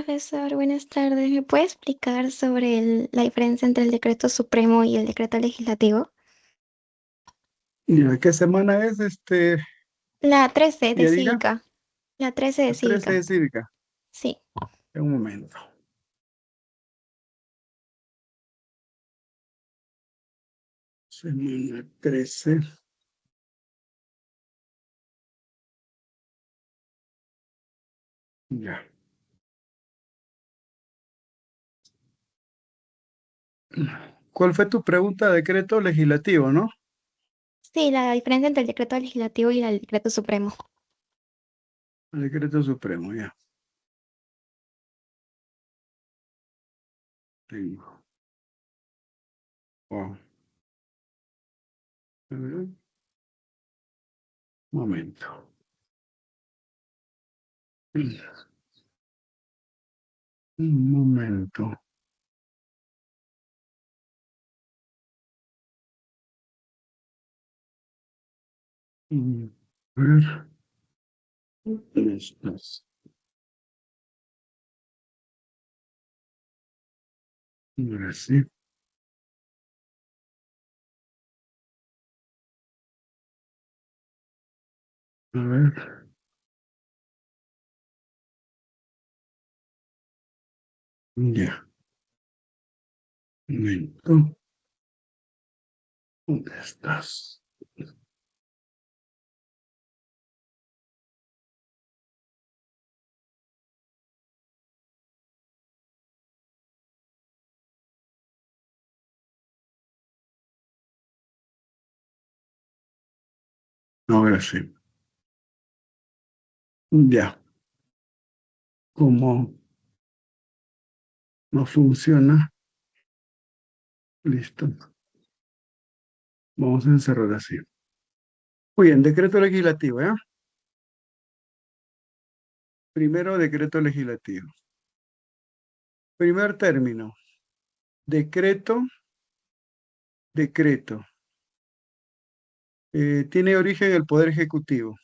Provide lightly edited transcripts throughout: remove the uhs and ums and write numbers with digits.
Profesor, buenas tardes. ¿Me puede explicar sobre la diferencia entre el decreto supremo y el decreto legislativo? ¿Y qué semana es La 13 de Yadira? cívica. La 13 de La 13 cívica. de cívica. Sí. En un momento. Semana 13. Ya. ¿Cuál fue tu pregunta? Decreto legislativo, ¿no? Sí, la diferencia entre el decreto legislativo y el decreto supremo. El decreto supremo, ya. Tengo. Oh, a ver, un momento. Un momento. A ver. Listos. Ahora sí. A ver. Ya. Un momento. ¿Dónde estás? Ahora sí. Ya. Como no funciona. Listo. Vamos a encerrar así. Muy bien, decreto legislativo, ¿ya? Primero, decreto legislativo. Primer término, decreto, decreto. Tiene origen el Poder Ejecutivo.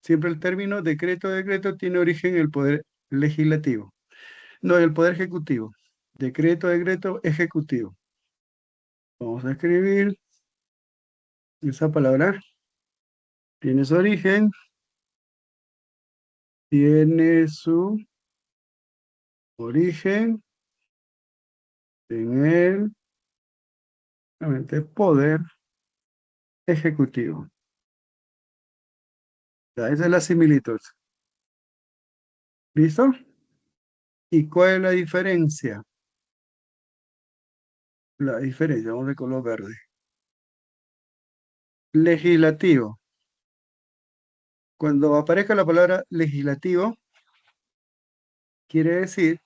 Siempre el término decreto, decreto tiene origen el Poder Legislativo. No, el Poder Ejecutivo. Decreto, decreto, ejecutivo. Vamos a escribir esa palabra. Tiene su origen, tiene su origen en el nuevamente, Poder Ejecutivo. Ya, esa es la similitud. ¿Listo? ¿Y cuál es la diferencia? La diferencia, vamos de color verde. Legislativo. Cuando aparezca la palabra legislativo, quiere decir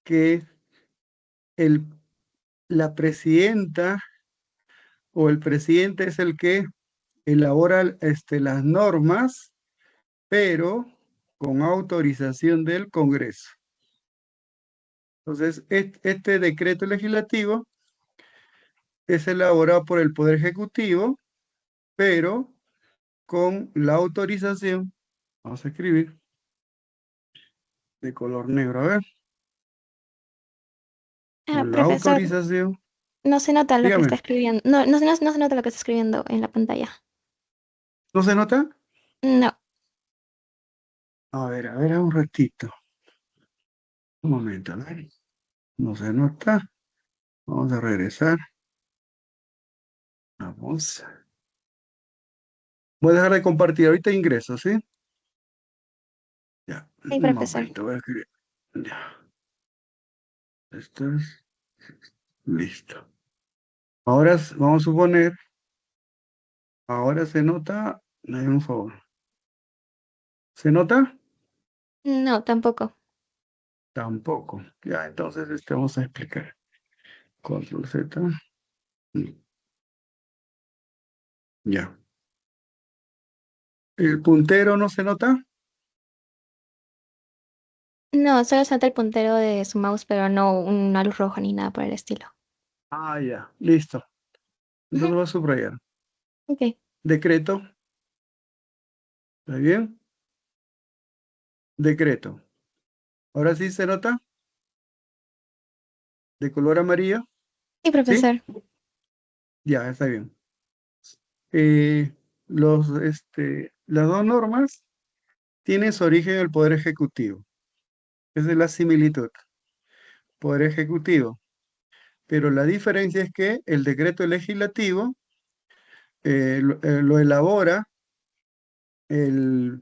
que el, la presidenta o el presidente es el que elabora las normas, pero con autorización del Congreso. Entonces, este decreto legislativo es elaborado por el Poder Ejecutivo, pero con la autorización, vamos a escribir, de color negro, a ver, con la Profesor, autorización, no se nota lo que está dígame, escribiendo. No, no se nota lo que está escribiendo en la pantalla. ¿no se nota? No. A ver, un ratito, un momento, a ver, no se nota, vamos a regresar, vamos, voy a dejar de compartir, ahorita ingreso, ¿sí? Ya, Sí, un profesor. momento, voy a escribir, ya, esto es listo. Ahora vamos a suponer, ahora se nota, hay un favor, ¿se nota? No, tampoco. Tampoco, ya, entonces vamos a explicar. Control Z. Ya. ¿El puntero no se nota? No, solo se nota el puntero de su mouse, pero no una luz roja ni nada por el estilo. Ah, ya. Listo. Ujú. Entonces voy a subrayar. Ok. Decreto. ¿Está bien? Decreto. Ahora sí se nota, de color amarillo, Sí, ¿sí? profesor. Ya, está bien. Eh, las dos normas tienen su origen en el Poder Ejecutivo. Esa es la similitud. Poder Ejecutivo. Pero la diferencia es que el decreto legislativo lo elabora el,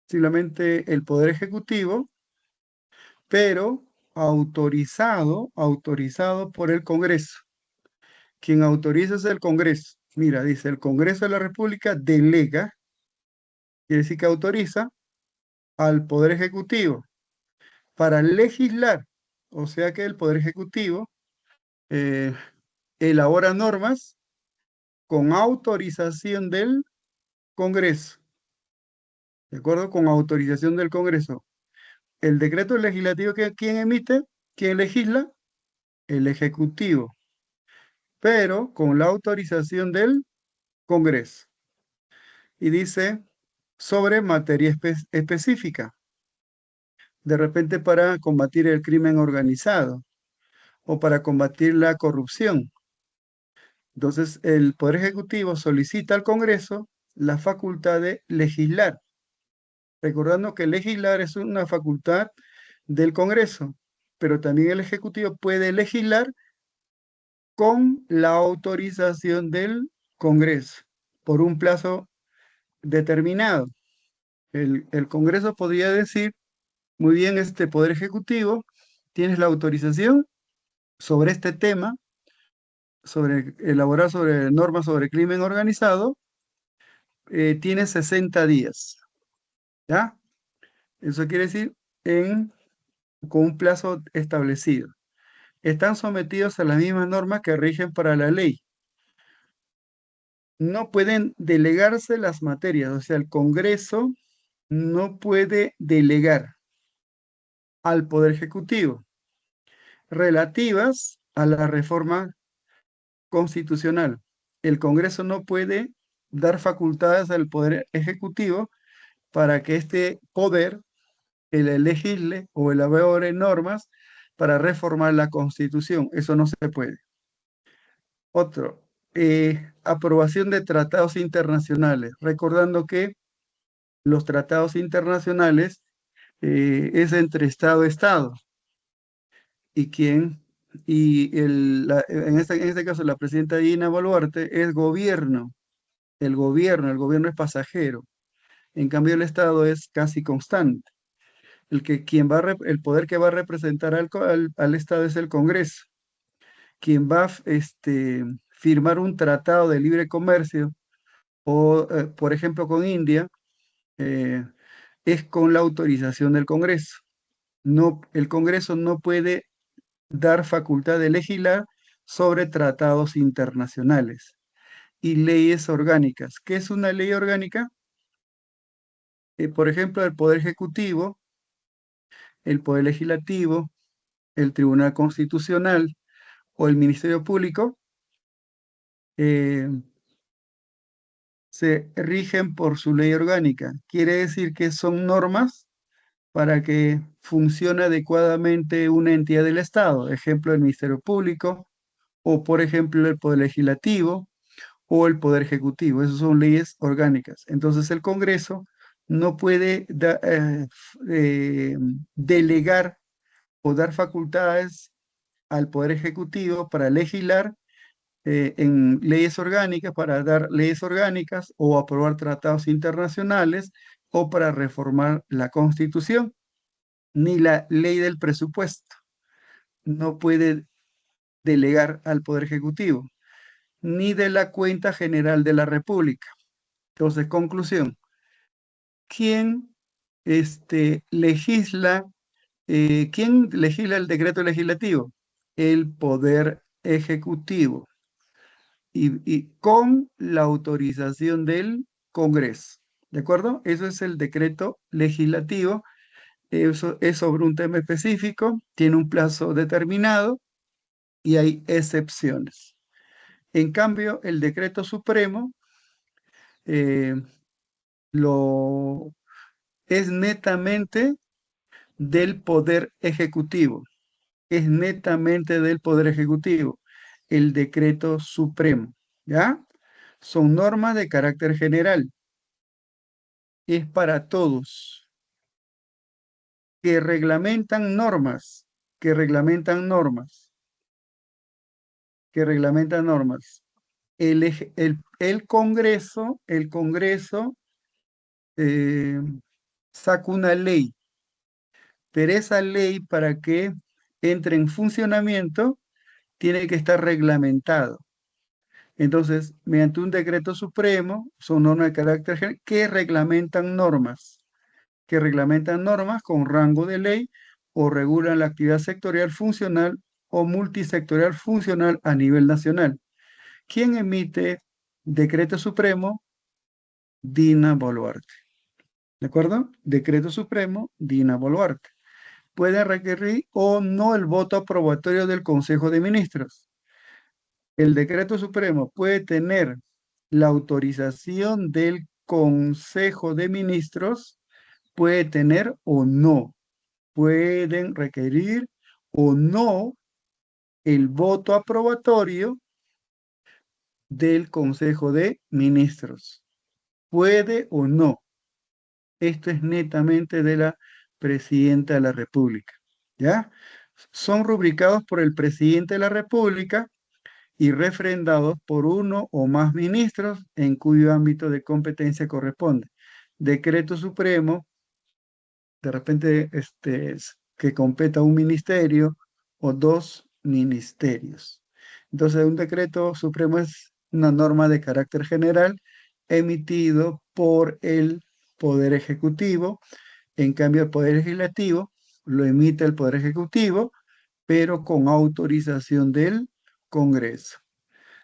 simplemente el Poder Ejecutivo, pero autorizado por el Congreso. Quien autoriza es el Congreso. Mira, dice, el Congreso de la República delega, quiere decir que autoriza al Poder Ejecutivo para legislar. O sea que el Poder Ejecutivo eh, elabora normas con autorización del Congreso. ¿De acuerdo? Con autorización del Congreso. El decreto legislativo que ¿quién emite? ¿Quién legisla? El Ejecutivo, pero con la autorización del Congreso. Y dice sobre materia específica, de repente para combatir el crimen organizado o para combatir la corrupción. Entonces, el Poder Ejecutivo solicita al Congreso la facultad de legislar, recordando que legislar es una facultad del Congreso, pero también el Ejecutivo puede legislar con la autorización del Congreso por un plazo determinado. El Congreso podría decir, muy bien, este Poder Ejecutivo, tienes la autorización sobre este tema, sobre elaborar sobre normas sobre crimen organizado, tienes 60 días, ¿ya? Eso quiere decir con un plazo establecido. Están sometidos a las mismas normas que rigen para la ley. No pueden delegarse las materias, o sea, el Congreso no puede delegar al Poder Ejecutivo relativas a la reforma constitucional. El Congreso no puede dar facultades al Poder Ejecutivo para que este poder el legisle o elabore normas para reformar la Constitución. Eso no se puede. Otro, aprobación de tratados internacionales. Recordando que los tratados internacionales es entre Estado a Estado. Y quien, en este caso la presidenta Dina Boluarte es gobierno, el gobierno es pasajero. En cambio el Estado es casi constante. El poder que va a representar al Estado es el Congreso. Quien va a firmar un tratado de libre comercio o, por ejemplo, con India, eh, es con la autorización del Congreso. No, el Congreso no puede dar facultad de legislar sobre tratados internacionales y leyes orgánicas. ¿Qué es una ley orgánica? Por ejemplo, el Poder Ejecutivo, el Poder Legislativo, el Tribunal Constitucional o el Ministerio Público eh, se rigen por su ley orgánica. Quiere decir que son normas para que funcione adecuadamente una entidad del Estado, ejemplo, el Ministerio Público o, por ejemplo, el Poder Legislativo o el Poder Ejecutivo. Esas son leyes orgánicas. Entonces el Congreso no puede delegar o dar facultades al Poder Ejecutivo para legislar en leyes orgánicas, para dar leyes orgánicas o aprobar tratados internacionales o para reformar la Constitución, ni la ley del presupuesto. No puede delegar al Poder Ejecutivo, ni de la cuenta general de la República. Entonces, conclusión, ¿quién legisla, quién legisla el decreto legislativo? El Poder Ejecutivo y con la autorización del Congreso. ¿De acuerdo? Eso es el decreto legislativo. Eso es sobre un tema específico, tiene un plazo determinado y hay excepciones. En cambio, el decreto supremo eh, lo es netamente del Poder Ejecutivo. Es netamente del Poder Ejecutivo. El decreto supremo, ¿ya? Son normas de carácter general. Es para todos. Que reglamentan normas, que reglamentan normas, que reglamentan normas. El Congreso eh, saca una ley, pero esa ley para que entre en funcionamiento tiene que estar reglamentado. Entonces, mediante un decreto supremo, son normas de carácter general que reglamentan normas con rango de ley o regulan la actividad sectorial funcional o multisectorial funcional a nivel nacional. ¿Quién emite decreto supremo? Dina Boluarte. ¿De acuerdo? Decreto supremo, Dina Boluarte. Puede requerir o no el voto aprobatorio del Consejo de Ministros. El decreto supremo puede tener la autorización del Consejo de Ministros, puede tener o no, pueden requerir o no el voto aprobatorio del Consejo de Ministros. Puede o no. Esto es netamente de la Presidenta de la República. ¿Ya? Son rubricados por el Presidente de la República y refrendados por uno o más ministros en cuyo ámbito de competencia corresponde. Decreto supremo, de repente que competa un ministerio o dos ministerios. Entonces, un decreto supremo es una norma de carácter general emitido por el Poder Ejecutivo. En cambio, el Poder Legislativo lo emite el Poder Ejecutivo, pero con autorización del Congreso.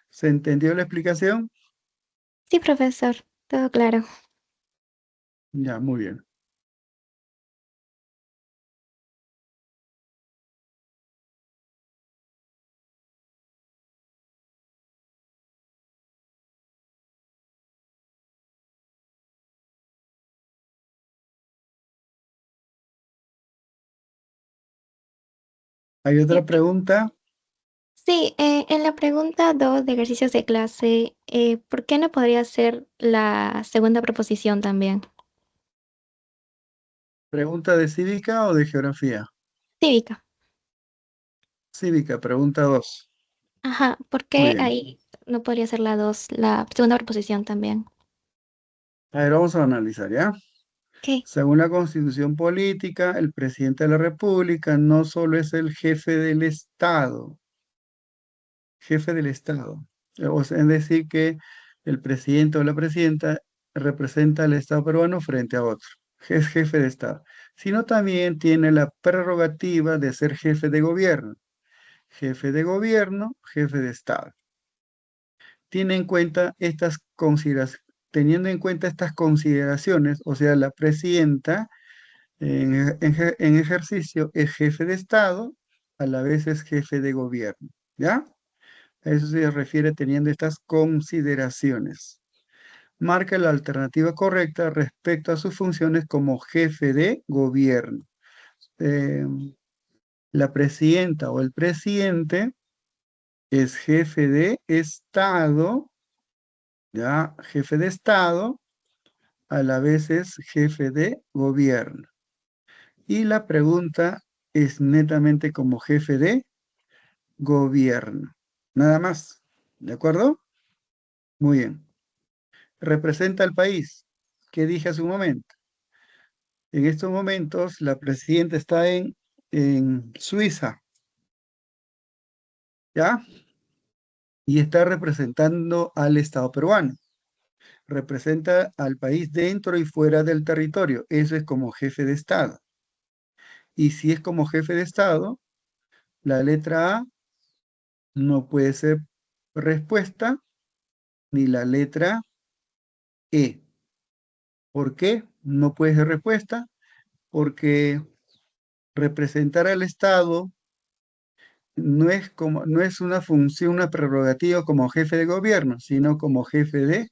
¿Se entendió la explicación? Sí, profesor, todo claro. Ya, muy bien. ¿Hay otra pregunta? Sí, en la pregunta 2 de ejercicios de clase, ¿por qué no podría ser la segunda proposición también? ¿Pregunta de cívica o de geografía? Cívica. Cívica, pregunta 2. Ajá, ¿por Muy qué bien. ahí no podría ser la 2, la segunda proposición también? A ver, vamos a analizar, ¿ya? ¿Qué? Según la Constitución Política, el presidente de la República no solo es el jefe del Estado. O sea, es decir, que el presidente o la presidenta representa al Estado peruano frente a otro. Es jefe de Estado. Sino también tiene la prerrogativa de ser jefe de gobierno. Jefe de gobierno, jefe de Estado. Tiene en cuenta estas consideraciones. Teniendo en cuenta estas consideraciones, o sea, la presidenta en ejercicio es jefe de Estado, a la vez es jefe de gobierno. ¿Ya? A eso se refiere teniendo estas consideraciones. Marca la alternativa correcta respecto a sus funciones como jefe de gobierno. Eh, la presidenta o el presidente es jefe de Estado, ya, jefe de Estado, a la vez es jefe de gobierno. Y la pregunta es netamente como jefe de gobierno. Nada más. ¿De acuerdo? Muy bien. Representa al país, que dije hace un momento. En estos momentos, la presidenta está en Suiza, ¿ya? Y está representando al Estado peruano. Representa al país dentro y fuera del territorio. Eso es como jefe de Estado. Y si es como jefe de Estado, la letra A no puede ser respuesta, ni la letra E. ¿Por qué? No puede ser respuesta, porque representar al Estado no es una función, una prerrogativa como jefe de gobierno, sino como jefe de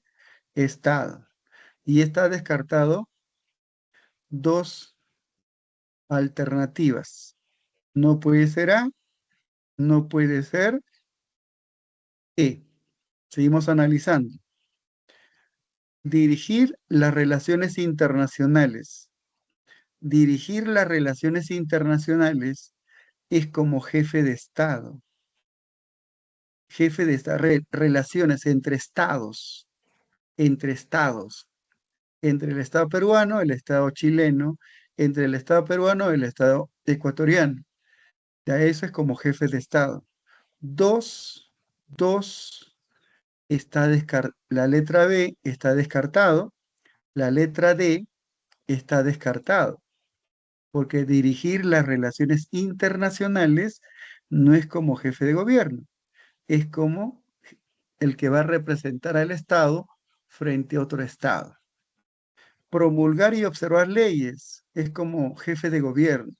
Estado. Y está descartado dos alternativas. No puede ser A, no puede ser E. Seguimos analizando. Dirigir las relaciones internacionales. Dirigir las relaciones internacionales es como jefe de Estado. Jefe de Estado, relaciones entre estados, entre el Estado peruano, el Estado chileno, entre el Estado peruano y el Estado ecuatoriano. Ya eso es como jefe de Estado. Dos, dos, la letra B está descartado, la letra D está descartado, porque dirigir las relaciones internacionales no es como jefe de gobierno, es como el que va a representar al Estado frente a otro Estado. Promulgar y observar leyes es como jefe de gobierno.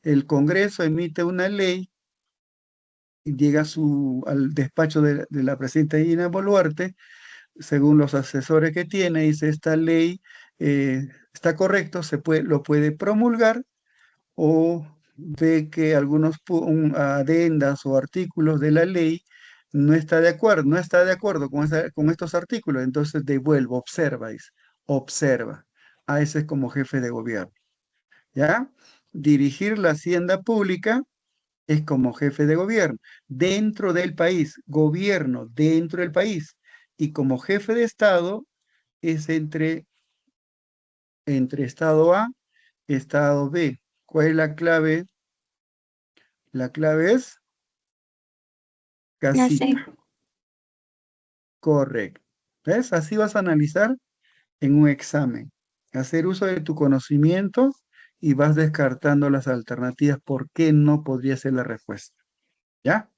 El Congreso emite una ley y llega al despacho de la presidenta Dina Boluarte, según los asesores que tiene, dice, esta ley está correcto, lo puede promulgar, o ve que algunos adendas o artículos de la ley no está de acuerdo con estos artículos, entonces devuelvo, observa. A ese es como jefe de gobierno, ¿ya? Dirigir la hacienda pública es como jefe de gobierno dentro del país, gobierno dentro del país, y como jefe de Estado es entre Estado A y Estado B. ¿Cuál es la clave? La clave es La C. casita. Correcto. ¿Ves? Así vas a analizar en un examen. Hacer uso de tu conocimiento y vas descartando las alternativas. ¿Por qué no podría ser la respuesta? ¿Ya?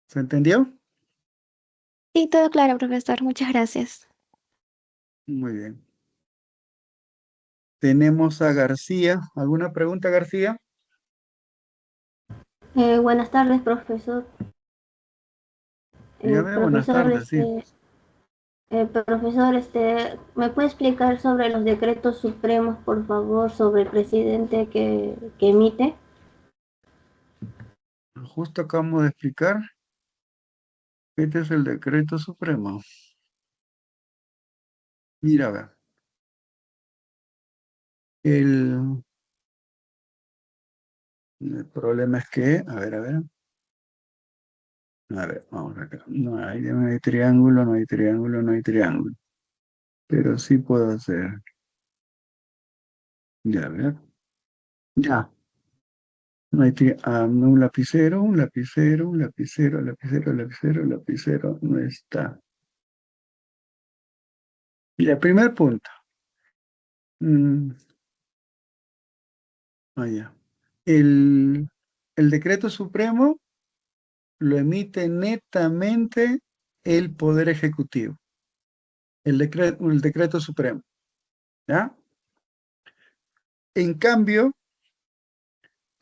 ¿Se entendió? Sí, todo claro, profesor. Muchas gracias. Muy bien. Tenemos a García. ¿Alguna pregunta, García? Buenas tardes, profesor. Dígame, buenas Profesor, tardes, sí. profesor, ¿me puede explicar sobre los decretos supremos, por favor, sobre el presidente que emite? Justo acabamos de explicar. Este es el decreto supremo. Mira, a ver. El, el problema es que, a ver, vamos acá. No hay triángulo, no hay triángulo, no hay triángulo. Pero sí puedo hacer. Ya, a ver. Ya. No hay no, un lapicero, un lapicero, un lapicero, lapicero, lapicero, lapicero. No está. Mira, primer punto. Mm, ya. El, el decreto supremo lo emite netamente el Poder Ejecutivo, el decreto supremo, ¿ya? En cambio,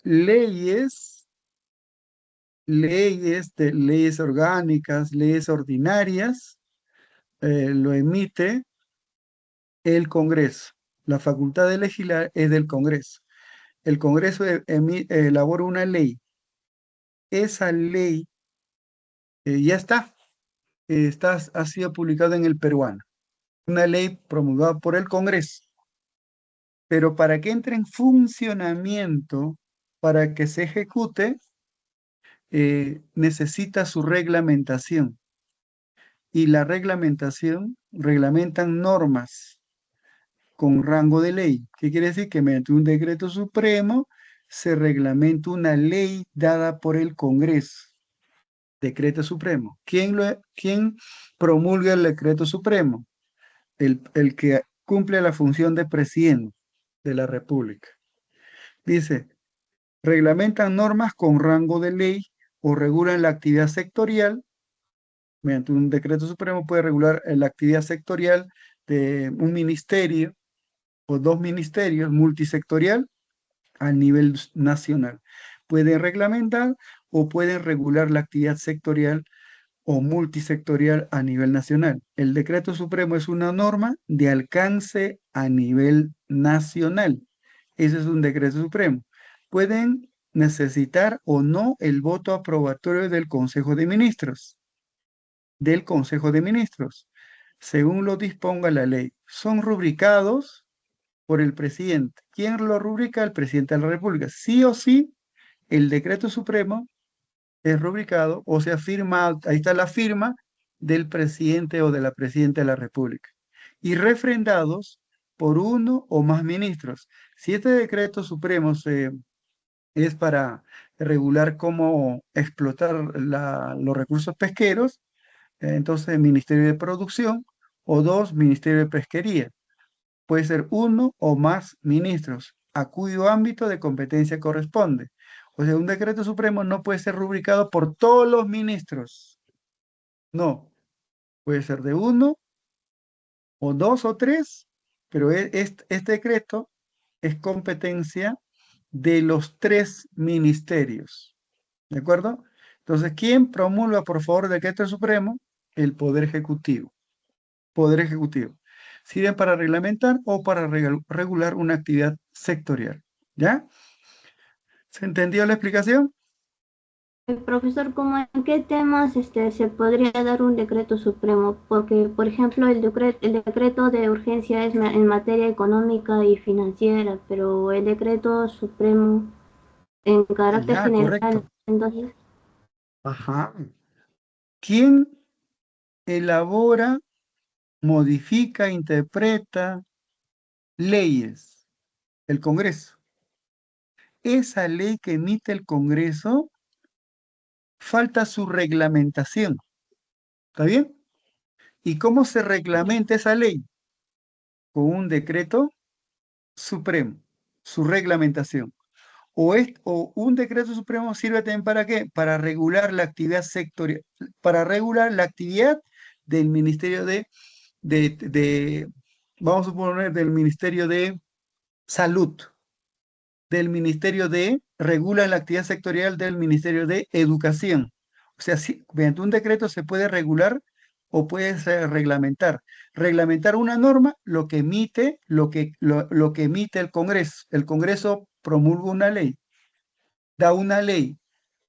leyes, leyes orgánicas, leyes ordinarias, lo emite el Congreso. La facultad de legislar es del Congreso. El Congreso elabora una ley. Esa ley ya ha sido publicada en el peruano. Una ley promulgada por el Congreso. Pero para que entre en funcionamiento, para que se ejecute, necesita su reglamentación. Y la reglamentación reglamentan normas con rango de ley. ¿Qué quiere decir? Que mediante un decreto supremo se reglamenta una ley dada por el Congreso. Decreto supremo. ¿Quién promulga el decreto supremo? El que cumple la función de presidente de la República. Dice, reglamentan normas con rango de ley o regulan la actividad sectorial. Mediante un decreto supremo puede regular la actividad sectorial de un ministerio o dos ministerios multisectorial a nivel nacional. Pueden reglamentar o pueden regular la actividad sectorial o multisectorial a nivel nacional. El decreto supremo es una norma de alcance a nivel nacional. Eso es un decreto supremo. Pueden necesitar o no el voto aprobatorio del Consejo de Ministros, según lo disponga la ley. Son rubricados por el presidente. ¿Quién lo rubrica? El presidente de la República. Sí o sí, el decreto supremo es rubricado o se afirma, ahí está la firma del presidente o de la presidenta de la República, y refrendados por uno o más ministros. Si este decreto supremo es para regular cómo explotar los recursos pesqueros, entonces Ministerio de Producción, o dos, Ministerio de Pesquería. Puede ser uno o más ministros, a cuyo ámbito de competencia corresponde. O sea, un decreto supremo no puede ser rubricado por todos los ministros. No, puede ser de uno o dos o tres, pero este decreto es competencia de los tres ministerios. ¿De acuerdo? Entonces, ¿quién promulga, por favor, el decreto supremo? El Poder Ejecutivo. Poder Ejecutivo. Sirven para reglamentar o para regular una actividad sectorial. ¿Ya? ¿Se entendió la explicación? Profesor, ¿cómo en qué temas se podría dar un decreto supremo? Porque, por ejemplo, el decreto de urgencia es en materia económica y financiera, pero el decreto supremo en carácter Ya, general, correcto. entonces, Ajá. ¿Quién elabora, modifica, interpreta leyes? El Congreso. Esa ley que emite el Congreso falta su reglamentación. ¿Está bien? ¿Y cómo se reglamenta esa ley? Con un decreto supremo, su reglamentación. O un decreto supremo sirve también para qué? Para regular la actividad sectorial, para regular la actividad del Ministerio vamos a suponer, del Ministerio de Salud, del Ministerio regula la actividad sectorial del Ministerio de Educación. O sea, sí, mediante un decreto se puede regular o puede reglamentar. Reglamentar una norma, lo que emite el Congreso. El Congreso promulga una ley, da una ley,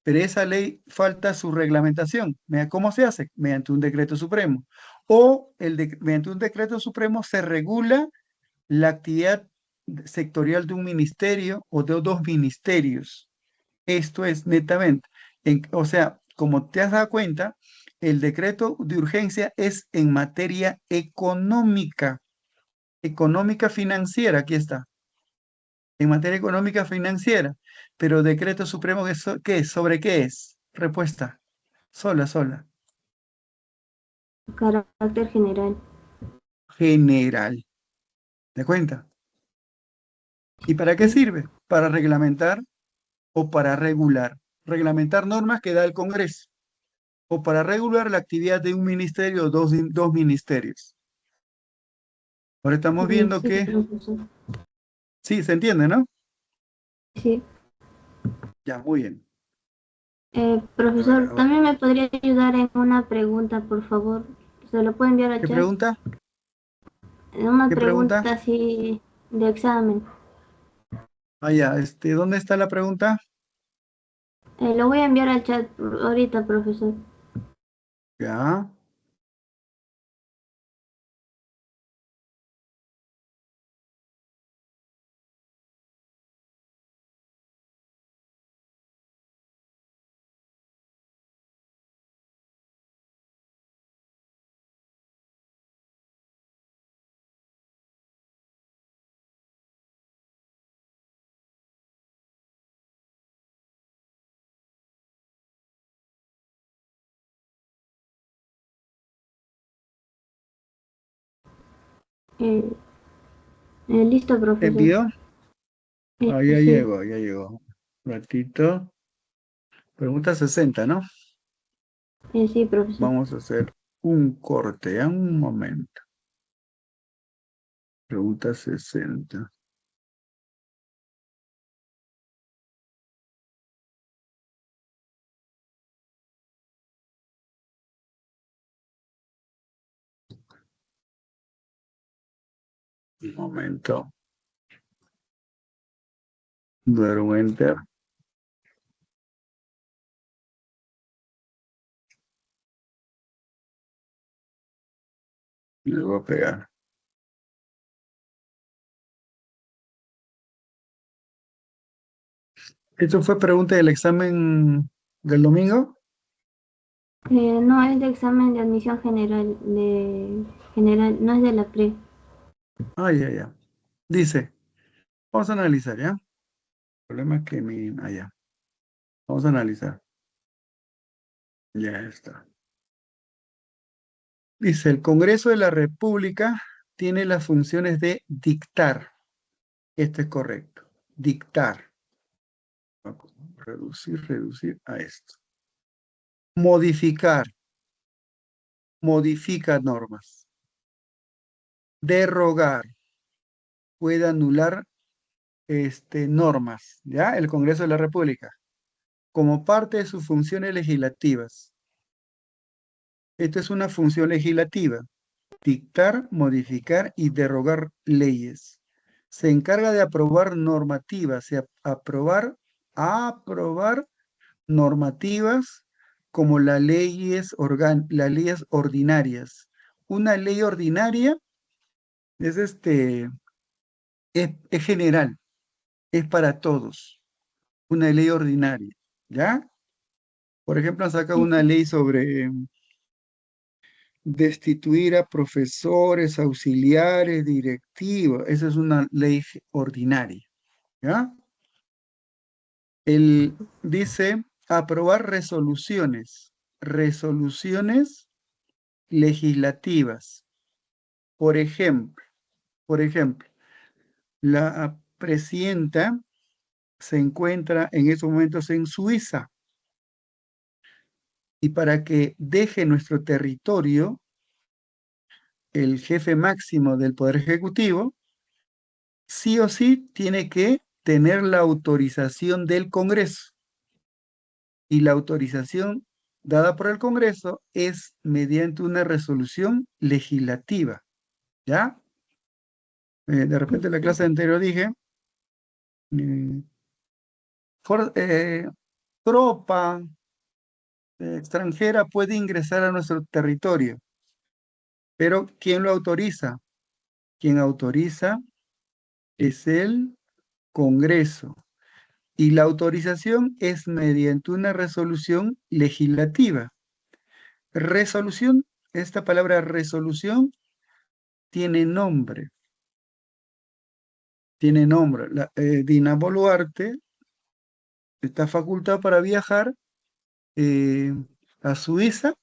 pero esa ley falta su reglamentación. ¿Cómo se hace? Mediante un decreto supremo. O mediante un decreto supremo se regula la actividad sectorial de un ministerio o de dos ministerios. Esto es netamente. O sea, como te has dado cuenta, el decreto de urgencia es en materia económica, económica financiera, aquí está, en materia económica financiera, pero decreto supremo, ¿qué es? ¿Sobre qué es? Respuesta, sola, sola. carácter general. General. ¿Te cuenta? ¿Y para qué Sí, sirve? Para reglamentar o para regular. Reglamentar normas que da el Congreso o para regular la actividad de un ministerio o dos ministerios. Ahora estamos viendo sí, que, profesor. sí, se entiende, ¿no? Sí. Ya, muy bien. Profesor, Ahora, también me podría ayudar en una pregunta, por favor. ¿Se lo puede enviar al ¿qué chat? pregunta? En una ¿Qué pregunta? pregunta así de examen. Ah, ya, ¿dónde está la pregunta? Lo voy a enviar al chat ahorita, profesor. Ya, Eh, listo, ¿te profesor. envió? Ah, ya Sí, llegó, ya llegó. Un ratito. Pregunta 60, ¿no? sí, profesor. Vamos a hacer un corte, ¿ya? Un momento. Pregunta 60. Un momento. Dar un enter. Y le voy a pegar. ¿Esto fue pregunta del examen del domingo? No es de examen de admisión general, no es de la pre. Ah, ya. Dice, vamos a analizar, ¿ya? El problema es que ya. Vamos a analizar. Ya está. Dice, el Congreso de la República tiene las funciones de dictar. Esto es correcto. Dictar. Reducir a esto. Modificar. Modifica normas. Derogar. Puede anular normas, ¿ya? El Congreso de la República, como parte de sus funciones legislativas. Esto es una función legislativa. Dictar, modificar y derogar leyes. Se encarga de aprobar normativas, aprobar normativas como las leyes ordinarias. Una ley ordinaria es es general, es para todos. Una ley ordinaria, ¿ya? Por ejemplo, han sacado Sí, una ley sobre destituir a profesores, auxiliares, directivos. Esa es una ley ordinaria, ¿ya? Dice aprobar resoluciones legislativas. Por ejemplo, la presidenta se encuentra en estos momentos en Suiza y para que deje nuestro territorio, el jefe máximo del Poder Ejecutivo, sí o sí tiene que tener la autorización del Congreso. Y la autorización dada por el Congreso es mediante una resolución legislativa, ¿ya? De repente en la clase anterior dije, eh, tropa extranjera puede ingresar a nuestro territorio, pero ¿quién lo autoriza? Quien autoriza es el Congreso. Y la autorización es mediante una resolución legislativa. Resolución, esta palabra resolución tiene nombre. Tiene nombre. Dina Boluarte está facultado para viajar eh, a Suiza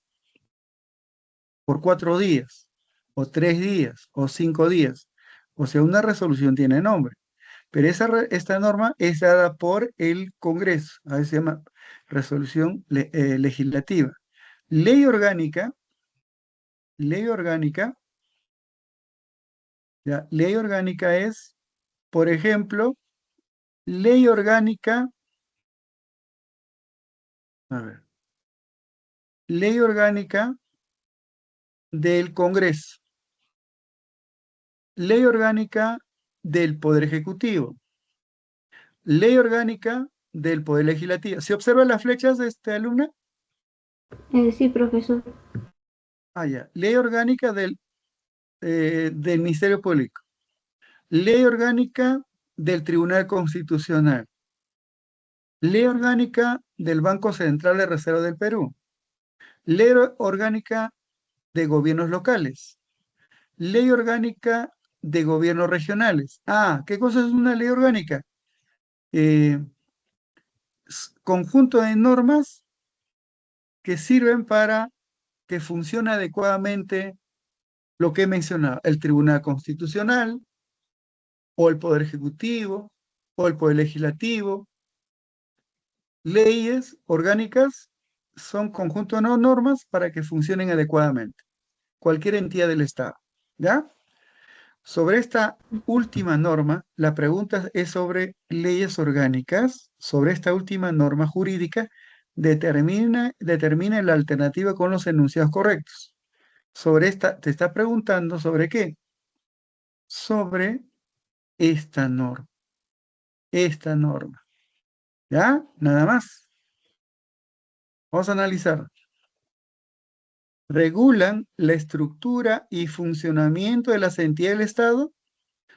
por 4 días, o 3 días, o 5 días. O sea, una resolución tiene nombre. Pero esta norma es dada por el Congreso. A veces se llama resolución legislativa. Ley orgánica, ya, ley orgánica es, por ejemplo, ley orgánica, a ver, ley orgánica del Congreso, ley orgánica del Poder Ejecutivo, ley orgánica del Poder Legislativo. ¿Se observan las flechas de este alumna? sí, profesor. Ah, ya. Ley orgánica del Ministerio Público, ley orgánica del Tribunal Constitucional, ley orgánica del Banco Central de Reserva del Perú, ley orgánica de gobiernos locales, ley orgánica de gobiernos regionales. Ah, ¿qué cosa es una ley orgánica? Eh, Conjunto de normas que sirven para que funcione adecuadamente lo que he mencionado, el Tribunal Constitucional, o el Poder Ejecutivo, o el Poder Legislativo. Leyes orgánicas son conjunto de normas para que funcionen adecuadamente. Cualquier entidad del Estado, ¿ya? Sobre esta última norma, la pregunta es sobre leyes orgánicas. Sobre esta última norma jurídica, determina la alternativa con los enunciados correctos. Sobre esta, te está preguntando sobre qué. Sobre esta norma. esta norma. ¿Ya? Nada más. Vamos a analizar. ¿Regulan la estructura y funcionamiento de las entidades del Estado?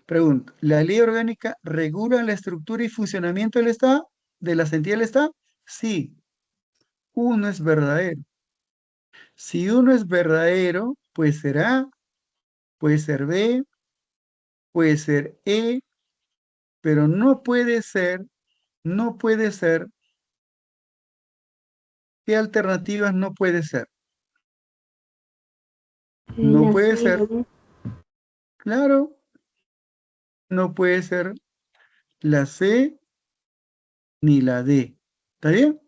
Pregunto, ¿la ley orgánica regula la estructura y funcionamiento del Estado? ¿De las entidades del Estado? Sí, uno es verdadero. Si uno es verdadero, pues será, puede ser B, puede ser E, pero no puede ser, ¿qué alternativas no puede ser? No La C puede y la ser, D. claro, no puede ser la C ni la D. ¿Está bien?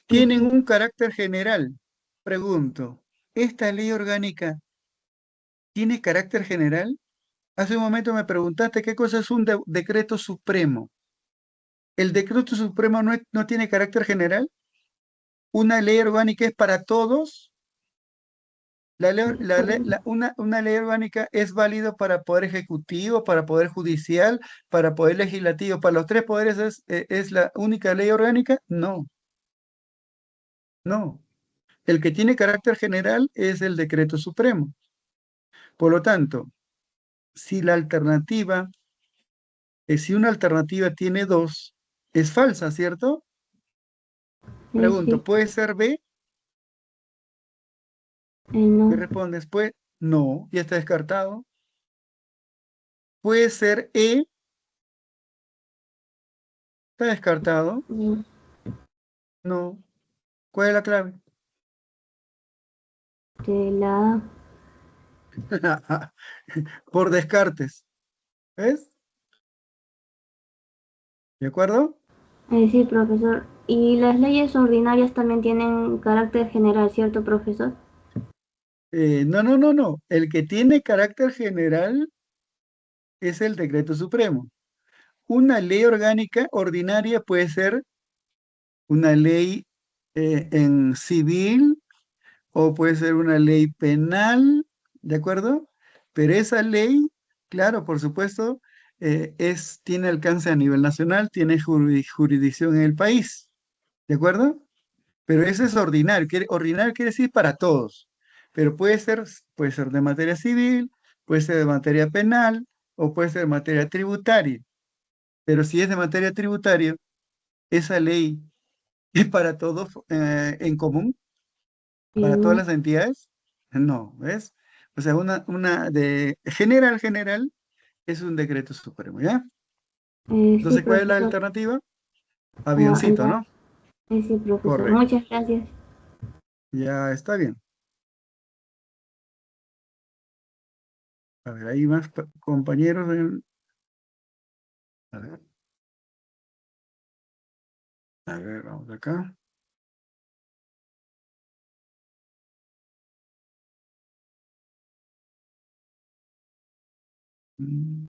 Tienen Ujú. un carácter general. Pregunto, ¿esta ley orgánica tiene carácter general? Hace un momento me preguntaste qué cosa es un decreto supremo. ¿El decreto supremo no tiene carácter general? ¿Una ley orgánica es para todos? Una ley orgánica es válida para poder ejecutivo, para poder judicial, para poder legislativo. ¿Para los tres poderes es la única ley orgánica? No, no. El que tiene carácter general es el decreto supremo. Por lo tanto, si la alternativa, si una alternativa tiene dos, es falsa, ¿cierto? Sí, Pregunto, ¿puede ser B? ¿Me no, respondes, pues? No, ya está descartado. ¿Puede ser E? Está descartado. no, No. ¿Cuál es la clave? de la A. Por descartes. ¿Ves? ¿De acuerdo? Sí, profesor. Y las leyes ordinarias también tienen carácter general, ¿cierto, profesor? No, no, no, no. El que tiene carácter general es el decreto supremo. Una ley orgánica ordinaria puede ser una ley en civil o puede ser una ley penal, ¿de acuerdo? Pero esa ley, claro, por supuesto, tiene alcance a nivel nacional, tiene jurisdicción en el país, ¿de acuerdo? Pero eso es ordinario. Ordinario quiere decir para todos. Pero puede ser de materia civil, puede ser de materia penal o puede ser de materia tributaria. Pero si es de materia tributaria, esa ley es para todos en común, para todas No. las entidades. No, ¿ves? O sea, una de general es un decreto supremo, ¿ya? Sí, Entonces, ¿cuál es la profesor. alternativa? Ah, Avioncito, ¿no? sí, profesor. Correcto. Muchas gracias. Ya está bien. A ver, hay más compañeros. A ver. A ver, vamos acá. Mm,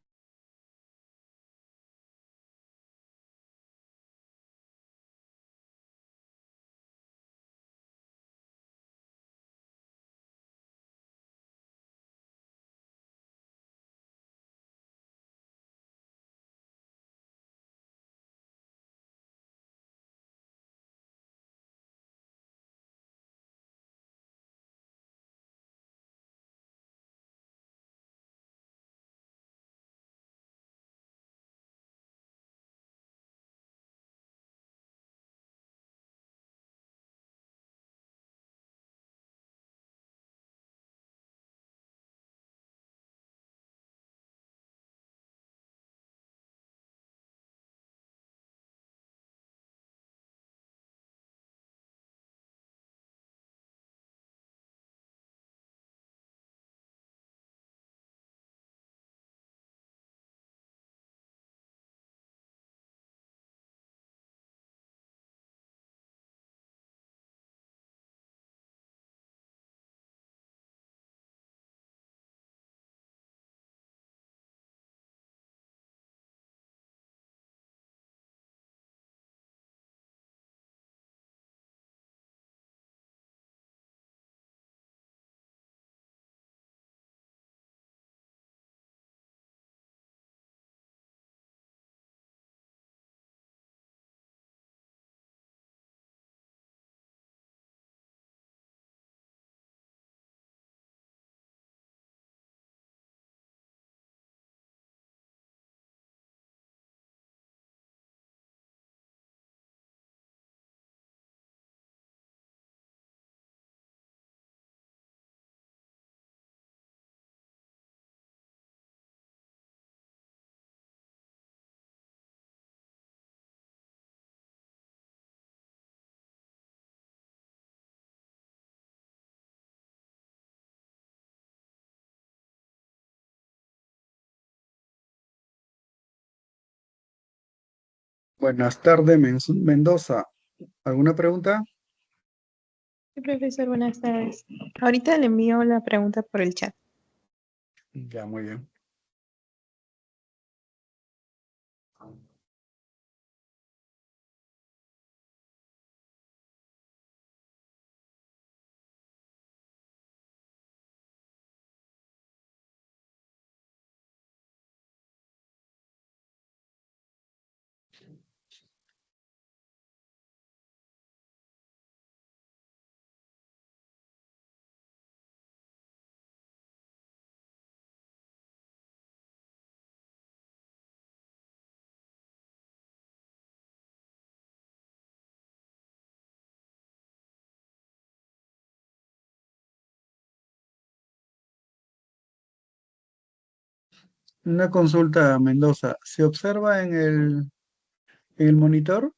Buenas tardes, Mendoza. ¿Alguna pregunta? Sí, profesor, buenas tardes. Ahorita le envío la pregunta por el chat. Ya, muy bien. Una consulta, Mendoza. ¿Se observa en el monitor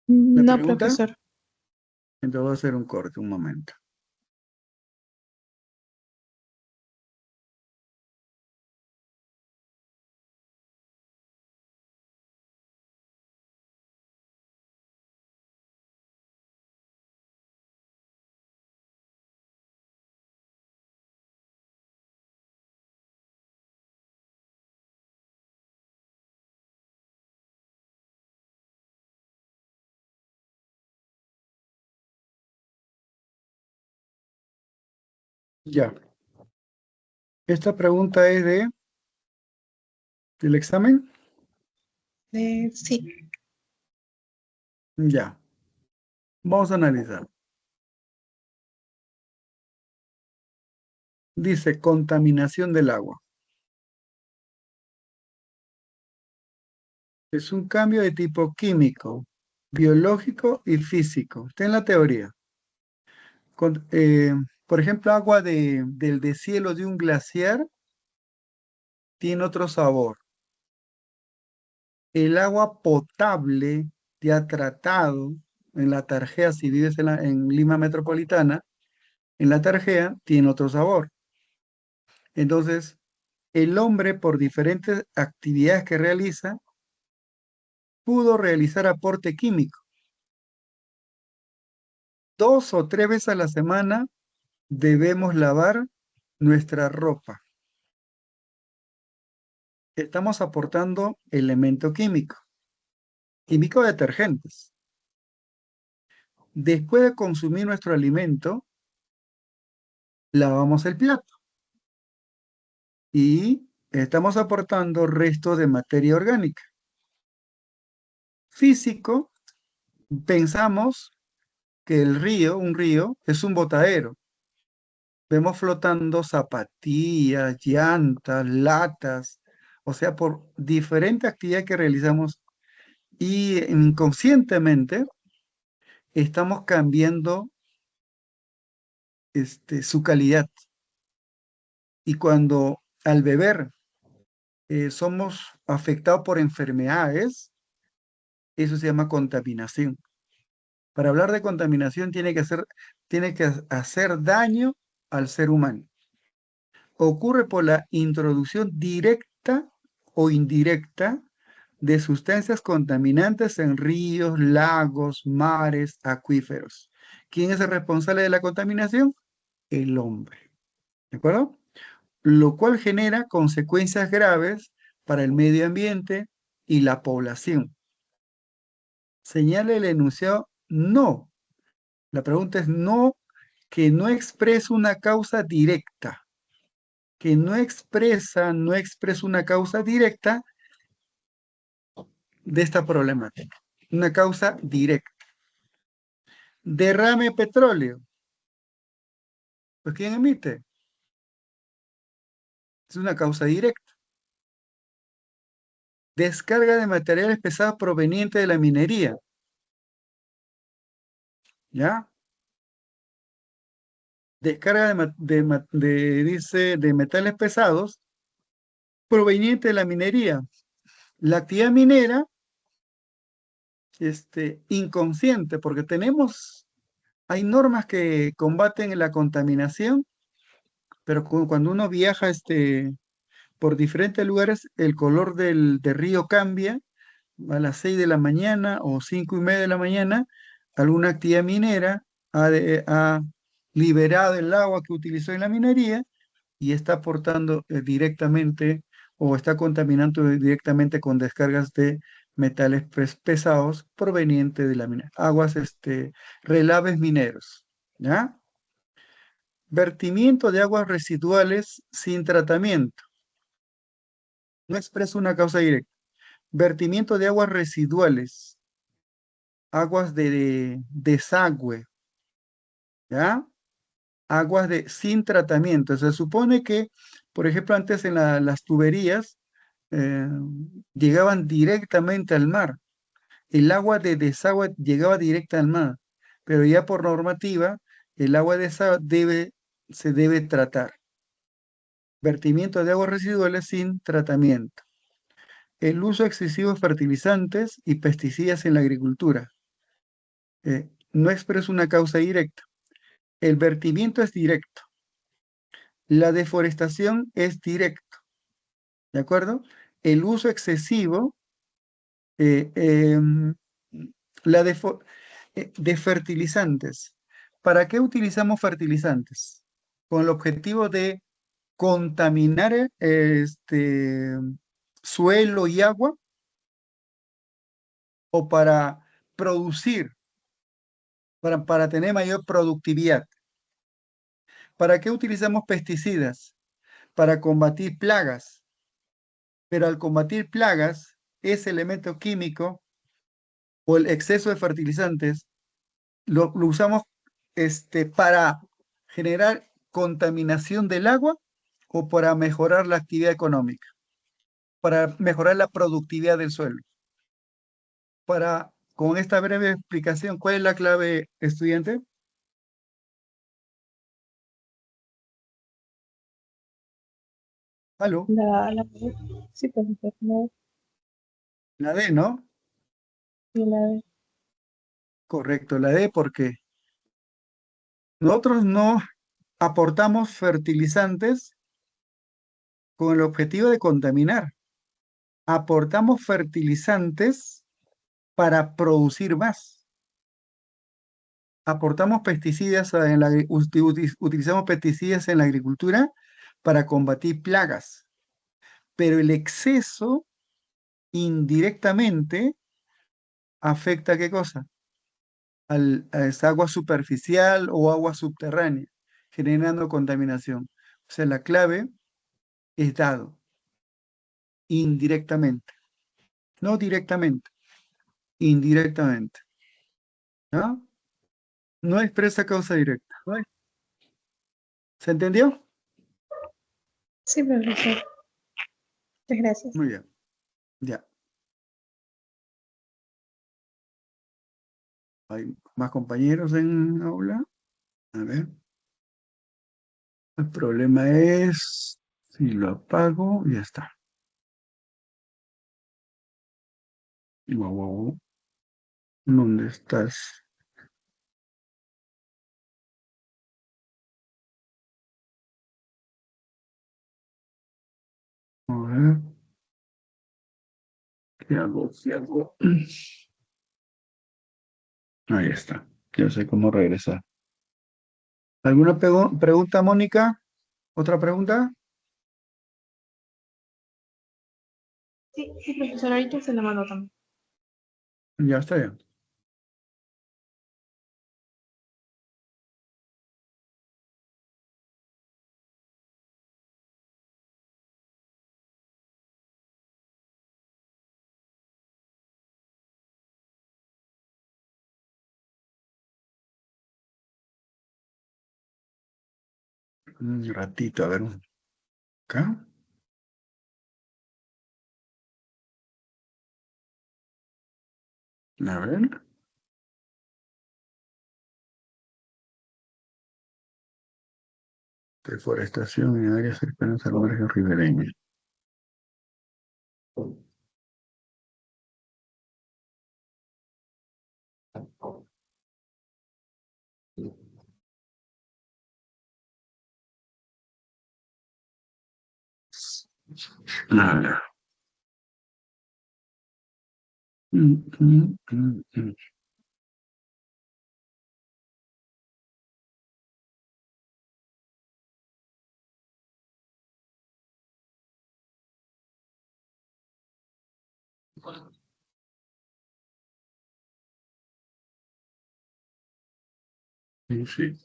la No, pregunta? profesor. Entonces voy a hacer un corte, un momento. Ya. Esta pregunta es del examen. Sí. Ya. Vamos a analizar. Dice contaminación del agua. Es un cambio de tipo químico, biológico y físico. Está en la teoría. Con- eh, por ejemplo, agua del deshielo de un glaciar tiene otro sabor. El agua potable ya tratado en la Tarjea, si vives en Lima Metropolitana, en la Tarjea tiene otro sabor. Entonces, el hombre, por diferentes actividades que realiza, pudo realizar aporte químico. 2 o 3 veces a la semana debemos lavar nuestra ropa. Estamos aportando elemento químico, químico detergentes. Después de consumir nuestro alimento, lavamos el plato y estamos aportando restos de materia orgánica. Físico, pensamos que un río, es un botadero. Vemos flotando zapatillas, llantas, latas, o sea, por diferente actividad que realizamos y inconscientemente estamos cambiando su calidad. Y cuando al beber somos afectados por enfermedades, eso se llama contaminación. Para hablar de contaminación tiene que hacer daño al ser humano. Ocurre por la introducción directa o indirecta de sustancias contaminantes en ríos, lagos, mares, acuíferos. ¿Quién es el responsable de la contaminación? El hombre. ¿De acuerdo? Lo cual genera consecuencias graves para el medio ambiente y la población. Señala el enunciado no. La pregunta es no, que no expresa una causa directa, que no expresa una causa directa de esta problemática. Una causa directa. Derrame petróleo. Pues ¿quién emite? Es una causa directa. Descarga de materiales pesados provenientes de la minería. ¿Ya? Descarga dice, de metales pesados provenientes de la minería. La actividad minera, inconsciente, porque hay normas que combaten la contaminación, pero cuando uno viaja por diferentes lugares el color del río cambia a las 6 de la mañana o 5:30 de la mañana. Alguna actividad minera ha liberado el agua que utilizó en la minería y está aportando directamente o está contaminando directamente con descargas de metales pesados provenientes de la mina. Aguas, relaves mineros, ¿ya? Vertimiento de aguas residuales sin tratamiento. No expresa una causa directa. Vertimiento de aguas residuales, aguas de desagüe, ¿ya? Aguas sin tratamiento. Se supone que, por ejemplo, antes en las tuberías eh, llegaban directamente al mar. El agua de desagüe llegaba directa al mar, pero ya por normativa, el agua de desagüe se debe tratar. Vertimiento de aguas residuales sin tratamiento. El uso excesivo de fertilizantes y pesticidas en la agricultura. No expresa una causa directa. El vertimiento es directo. La deforestación es directo. ¿De acuerdo? El uso excesivo, eh, em, de fertilizantes. ¿Para qué utilizamos fertilizantes? Con el objetivo de contaminar suelo y agua o para producir, para tener mayor productividad. ¿Para qué utilizamos pesticidas? Para combatir plagas. Pero al combatir plagas, ese elemento químico o el exceso de fertilizantes lo usamos para generar contaminación del agua o para mejorar la actividad económica, para mejorar la productividad del suelo. Con esta breve explicación, ¿cuál es la clave, estudiante? ¿Aló? La sí, profesor, La D, ¿no? la Correcto, la D, porque nosotros no aportamos fertilizantes con el objetivo de contaminar. Aportamos fertilizantes para producir más. Aportamos pesticidas utilizamos pesticidas en la agricultura para combatir plagas, pero el exceso indirectamente afecta ¿qué cosa? A esa agua superficial o agua subterránea, generando contaminación. O sea, la clave es dado indirectamente, no directamente, indirectamente. ¿No? No expresa causa directa. ¿No? ¿Se entendió? sí, profesor. Muchas gracias. Muy bien, ya. ¿Hay más compañeros en aula? A ver. El problema es si lo apago, ya está. Guau, guau, guau. ¿Dónde estás? A ver, ¿qué hago? ¿Qué hago? Ahí está. Ya sé cómo regresar. ¿Alguna pregunta, Mónica? ¿Otra pregunta? Sí, sí, profesor, ahorita se lo mando también. Ya está bien. Un ratito, a ver. Acá. A ver. Deforestación en áreas cercanas al margen ribereño. Nada. Mm, mm, mm, mm. Sí, sí.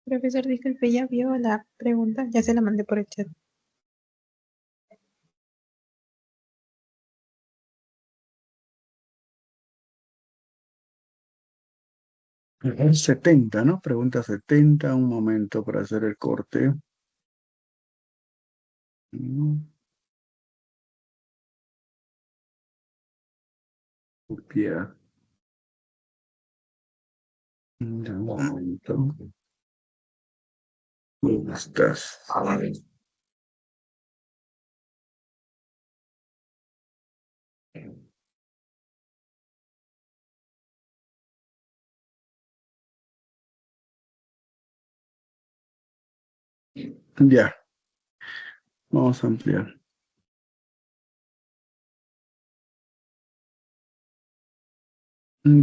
Profesor, disculpe, ya vio la pregunta, ya se la mandé por el chat. El 70, ¿no? Pregunta 70, un momento para hacer el corte. Mm, Copiar. Un momento. ¿Dónde estás? Ya, vamos a ampliar.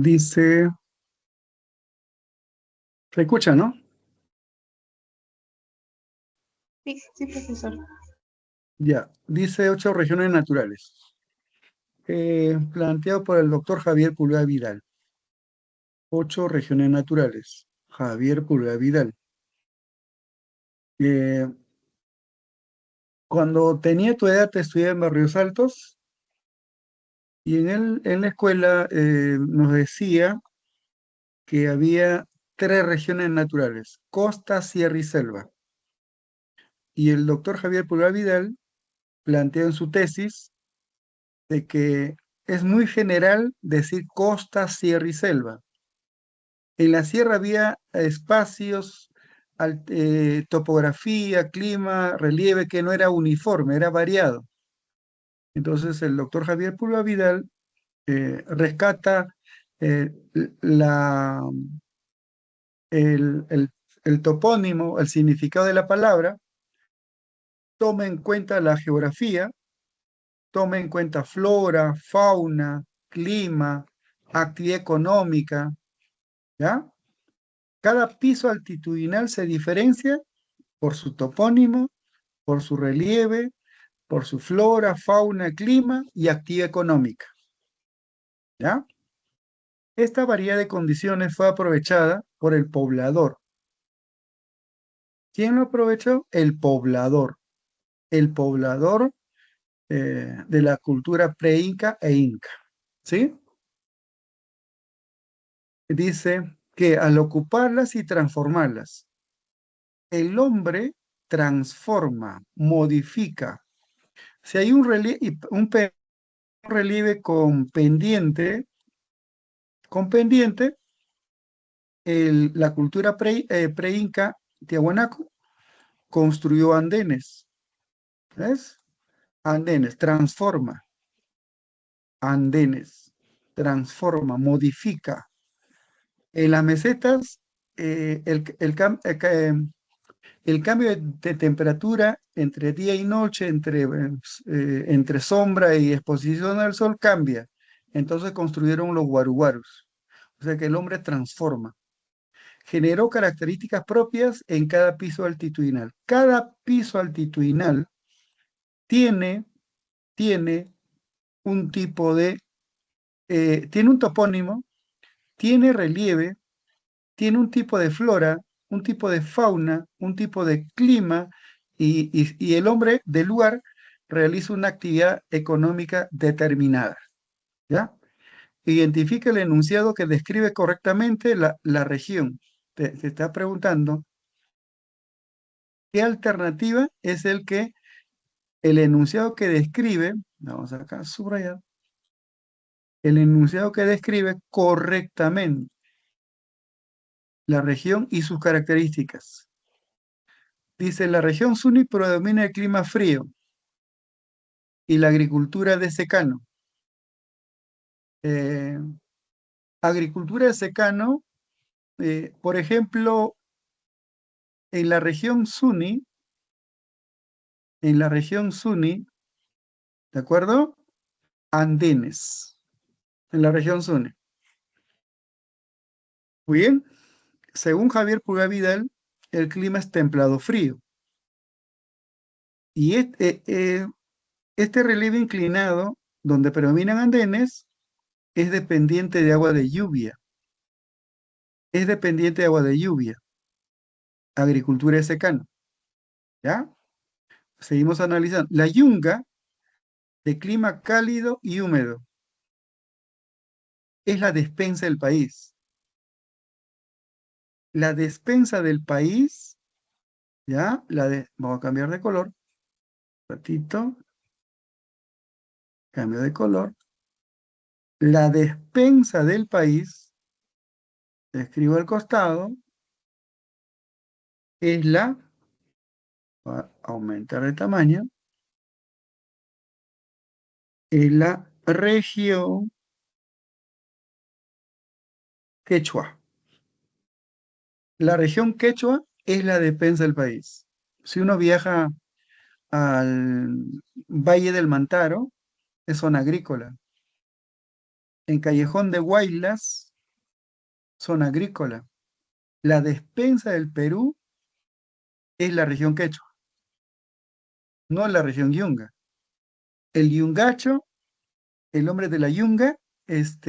Dice, se escucha, ¿no? Sí, sí, profesor. Ya, dice 8 regiones naturales. Planteado por el doctor Javier Pulgar Vidal. 8 regiones naturales. Javier Pulgar Vidal. Eh, Cuando tenía tu edad, estudié en Barrios Altos y en la escuela nos decía que había 3 regiones naturales, costa, sierra y selva. Y el doctor Javier Pulgar Vidal planteó en su tesis de que es muy general decir costa, sierra y selva. En la sierra había espacios, topografía, clima, relieve que no era uniforme, era variado. Entonces el doctor Javier Pulgar Vidal rescata eh, la, el topónimo, el significado de la palabra, toma en cuenta la geografía, toma en cuenta flora, fauna, clima, actividad económica, ¿ya? Cada piso altitudinal se diferencia por su topónimo, por su relieve, por su flora, fauna, clima y actividad económica, ¿ya? Esta variedad de condiciones fue aprovechada por el poblador. ¿Quién lo aprovechó? El poblador. El poblador de la cultura pre-inca e inca. ¿Sí? Dice que al ocuparlas y transformarlas, el hombre transforma, modifica. Si hay un relieve con pendiente, la cultura pre-inca Tiahuanaco construyó andenes. ¿Ves? Andenes, transforma, modifica. En las mesetas, el cambio de temperatura entre día y noche, entre sombra y exposición al sol cambia. Entonces construyeron los guaruguarus. O sea que el hombre transforma. generó características propias en cada piso altitudinal. Cada piso altitudinal tiene un tipo de, tiene un topónimo, tiene relieve, tiene un tipo de flora, un tipo de fauna, un tipo de clima, y el hombre del lugar realiza una actividad económica determinada, ¿ya? Identifica el enunciado que describe correctamente la región. Te está preguntando qué alternativa es el enunciado que describe, vamos acá a subrayar, el enunciado que describe correctamente la región y sus características. Dice, la región Suni predomina el clima frío y la agricultura de secano. Eh, agricultura de secano, por ejemplo, en la región Suni, ¿de acuerdo? Andenes, en la región Suni. Muy bien, según Javier Pulgar Vidal, el clima es templado frío. Y este relieve inclinado, donde predominan andenes, es dependiente de agua de lluvia. Es dependiente de agua de lluvia. Agricultura de secano. ¿Ya? Seguimos analizando. La yunga, de clima cálido y húmedo, es la despensa del país. La despensa del país, ¿ya? Vamos a cambiar de color. Un ratito. Cambio de color. La despensa del país, escribo al costado, es voy a aumentar de tamaño, es la región Quechua. La región Quechua es la despensa del país. Si uno viaja al Valle del Mantaro, es zona agrícola. En Callejón de Huaylas, zona agrícola. La despensa del Perú es la región Quechua, no la región Yunga. El Yungacho, el hombre de la Yunga, es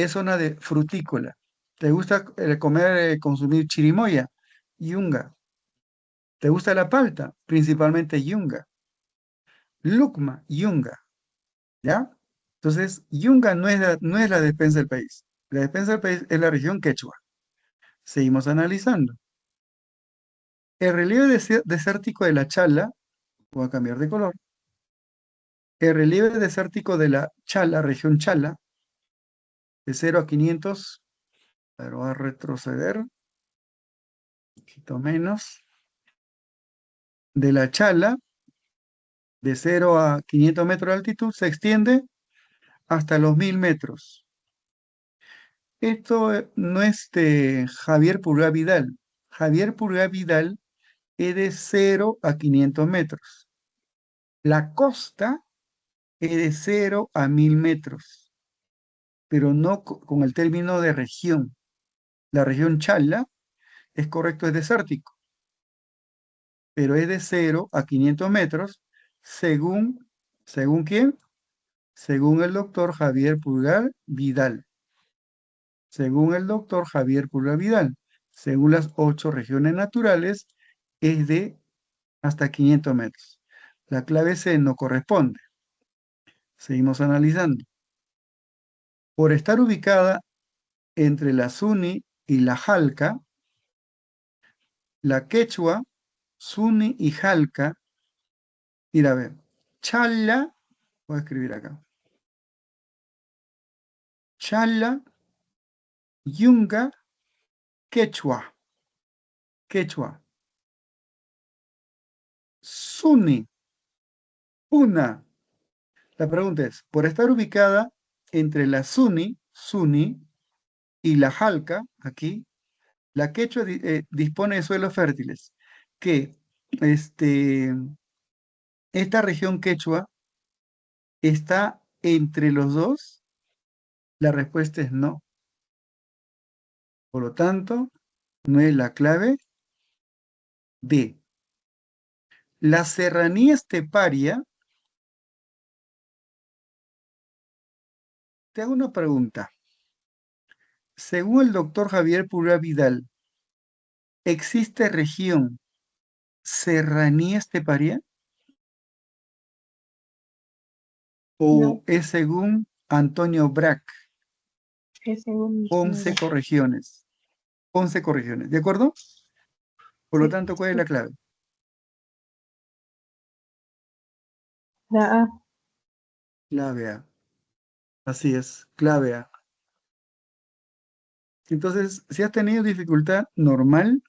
zona de frutícola. ¿Te gusta comer, consumir chirimoya? Yunga. ¿Te gusta la palta? Principalmente Yunga. Lucma, Yunga. ¿Ya? Entonces, Yunga no es la despensa del país. La despensa del país es la región Quechua. Seguimos analizando. El relieve desértico de la Chala, voy a cambiar de color. El relieve desértico de la Chala, región Chala, de 0 a 500, pero va a retroceder, un poquito menos. De la Chala, de 0 a 500 metros de altitud, se extiende hasta los 1000 metros. Esto no es de Javier Pulgar Vidal. Javier Pulgar Vidal es de 0 a 500 metros. La costa es de 0 a 1000 metros, pero no con el término de región. La región Chala, es correcto, es desértico, pero es de 0 a 500 metros, ¿según quién? Según el doctor Javier Pulgar Vidal. Según el doctor Javier Pulgar Vidal, según las 8 regiones naturales, es de hasta 500 metros. La clave C no corresponde. Seguimos analizando. Por estar ubicada entre la Suni y la Jalca, la Quechua, Suni y Jalca, mira, a ver, Chala, voy a escribir acá, Chala, Yunga, Quechua, Quechua, Suni, Puna. La pregunta es, por estar ubicada entre la Suni y la Jalca, aquí, la Quechua dispone de suelos fértiles, que esta región Quechua está entre los dos. La respuesta es no. Por lo tanto, ¿No es la clave? D. La serranía esteparia. Te hago una pregunta. Según el doctor Javier Pura Vidal, ¿existe región serranía esteparia? ¿O No, es según Antonio Brac, es según 11 corregiones? 11 corregiones, ¿de acuerdo? Por lo sí, tanto, ¿cuál es la clave? la A. Clave A. Así es, clave A. Entonces, si has tenido dificultad normal,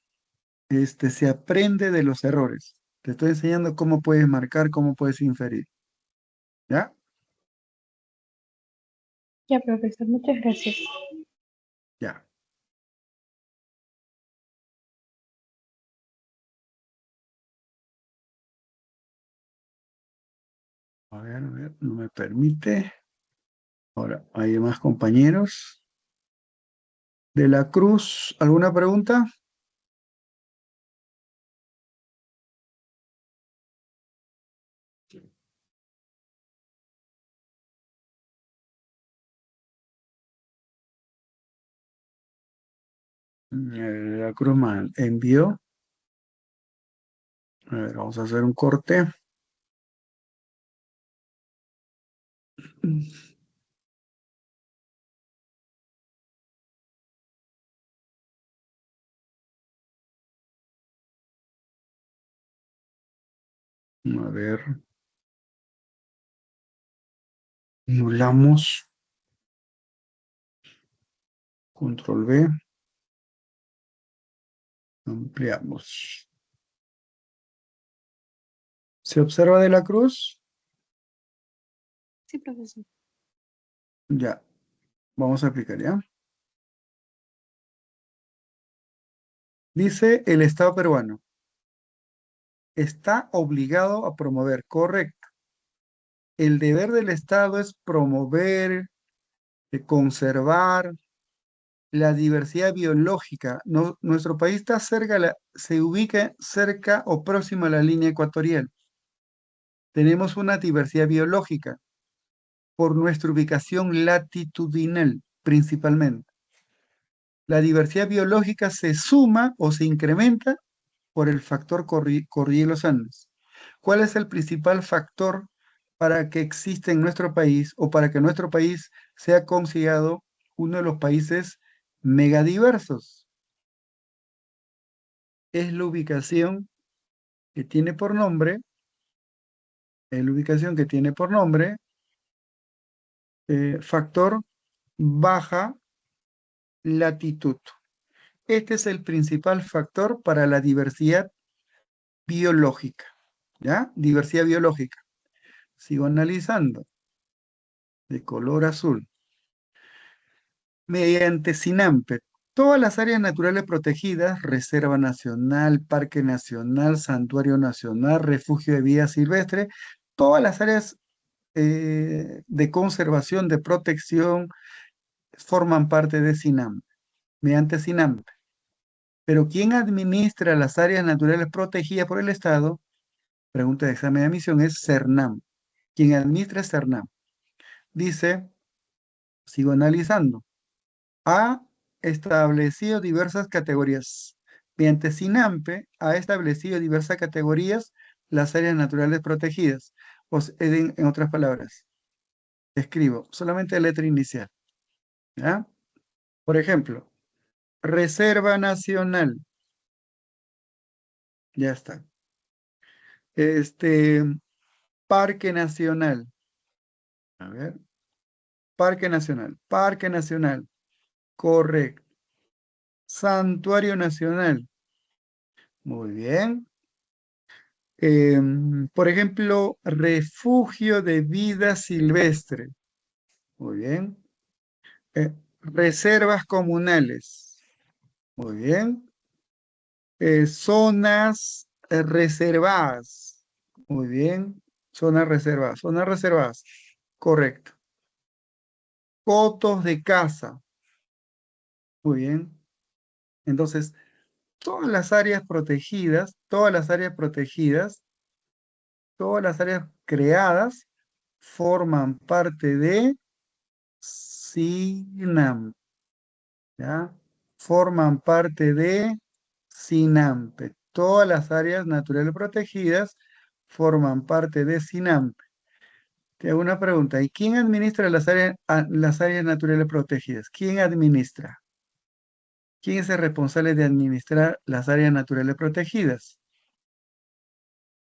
se aprende de los errores. Te estoy enseñando cómo puedes marcar, cómo puedes inferir. ¿Ya? Ya, profesor, muchas gracias. Ya. A ver, no me permite. Ahora, hay más compañeros. De la Cruz, ¿alguna pregunta? De la Cruz envió. A ver, vamos a hacer un corte. A ver, anulamos. Control V. Ampliamos. ¿Se observa de la Cruz? Sí, profesor. Ya. Vamos a aplicar, ¿ya? Dice el Estado peruano. Está obligado a promover, correcto. El deber del Estado es promover, conservar la diversidad biológica. Nuestro país está cerca, se ubica cerca o próximo a la línea ecuatorial. Tenemos una diversidad biológica por nuestra ubicación latitudinal, principalmente. La diversidad biológica se suma o se incrementa por el factor Cordillera de los Andes. ¿Cuál es el principal factor para que exista en nuestro país o para que nuestro país sea considerado uno de los países megadiversos? Es la ubicación que tiene por nombre, es la ubicación que tiene por nombre factor baja latitud. Este es el principal factor para la diversidad biológica, ¿ya? Diversidad biológica. Sigo analizando. De color azul. Mediante SINAMPE, todas las áreas naturales protegidas, Reserva Nacional, Parque Nacional, Santuario Nacional, Refugio de Vida Silvestre, todas las áreas de conservación, de protección, forman parte de SINAMPE, mediante SINAMPE. Pero ¿quién administra las áreas naturales protegidas por el Estado? Pregunta de examen de admisión es CERNAM. ¿Quién administra es CERNAM? Dice, sigo analizando. Ha establecido diversas categorías. Mediante SINAMPE ha establecido diversas categorías las áreas naturales protegidas. En otras palabras, escribo solamente la letra inicial. ¿Ya? Por ejemplo, Reserva Nacional. Ya está. Este, Parque Nacional. A ver. Parque Nacional. Parque Nacional. Correcto. Santuario Nacional. Muy bien. Por ejemplo, refugio de vida silvestre. Muy bien. Reservas comunales. Muy bien. Zonas reservadas. Muy bien. Zonas reservadas. Zonas reservadas. Correcto. Cotos de caza. Muy bien. Entonces, todas las áreas protegidas, todas las áreas creadas forman parte de SINAMP, ¿ya? Forman parte de SINAMPE. Todas las áreas naturales protegidas forman parte de SINAMPE. Te hago una pregunta. ¿Y quién administra las áreas naturales protegidas? ¿Quién administra? ¿Quién es el responsable de administrar las áreas naturales protegidas?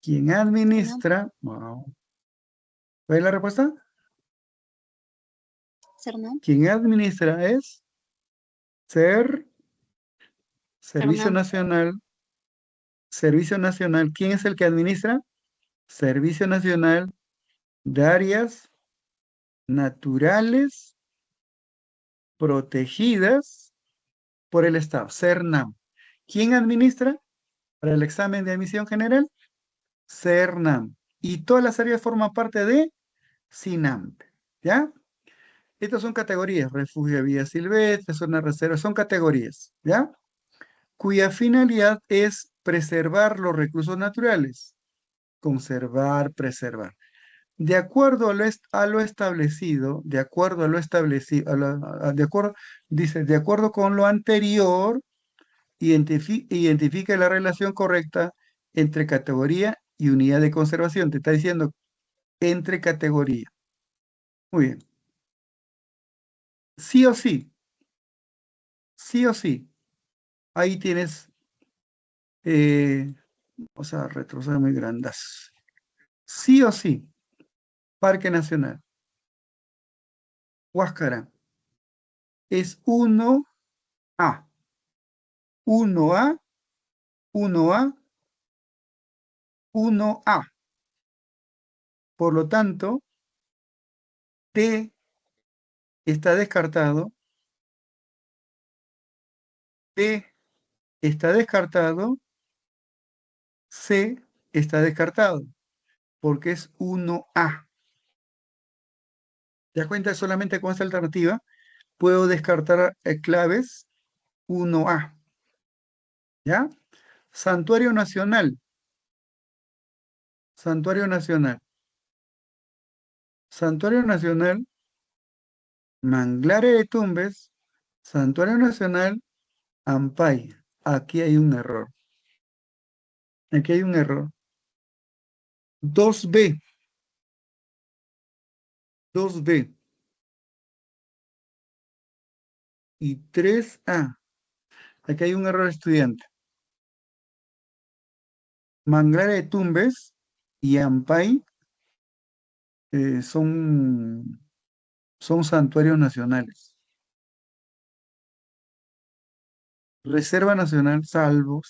¿Quién ¿no? administra? Wow. ¿Cuál es la respuesta? Cernam. ¿Quién administra es Servicio Cernam. Nacional. Servicio Nacional. ¿Quién es el que administra? Servicio Nacional de Áreas Naturales Protegidas por el Estado, CERNAM. ¿Quién administra para el examen de admisión general? CERNAM. Y todas las áreas forman parte de SINAMP. ¿Ya? Estas son categorías, refugio de vida silvestre, zona reserva, son categorías, ¿ya? Cuya finalidad es preservar los recursos naturales, conservar, preservar. De acuerdo a lo establecido, de acuerdo a lo establecido, dice, de acuerdo con lo anterior, identifica la relación correcta entre categoría y unidad de conservación. Te está diciendo entre categoría. Muy bien. Sí o sí, sí o sí. Ahí tienes, o sea, retroceder muy grandes. Sí o sí, Parque Nacional, Huáscara, es 1A, 1A, 1A, 1A. Por lo tanto, T está descartado, T está descartado, C está descartado, porque es 1A. ¿Te das cuenta? Solamente con esta alternativa puedo descartar claves 1A. ¿Ya? Santuario Nacional. Santuario Nacional. Santuario Nacional, Manglares de Tumbes, Santuario Nacional, Ampay. Aquí hay un error. Aquí hay un error. 2B. 2B. Y 3A. Aquí hay un error, estudiante. Manglares de Tumbes y Ampay son santuarios nacionales. Reserva Nacional, salvo.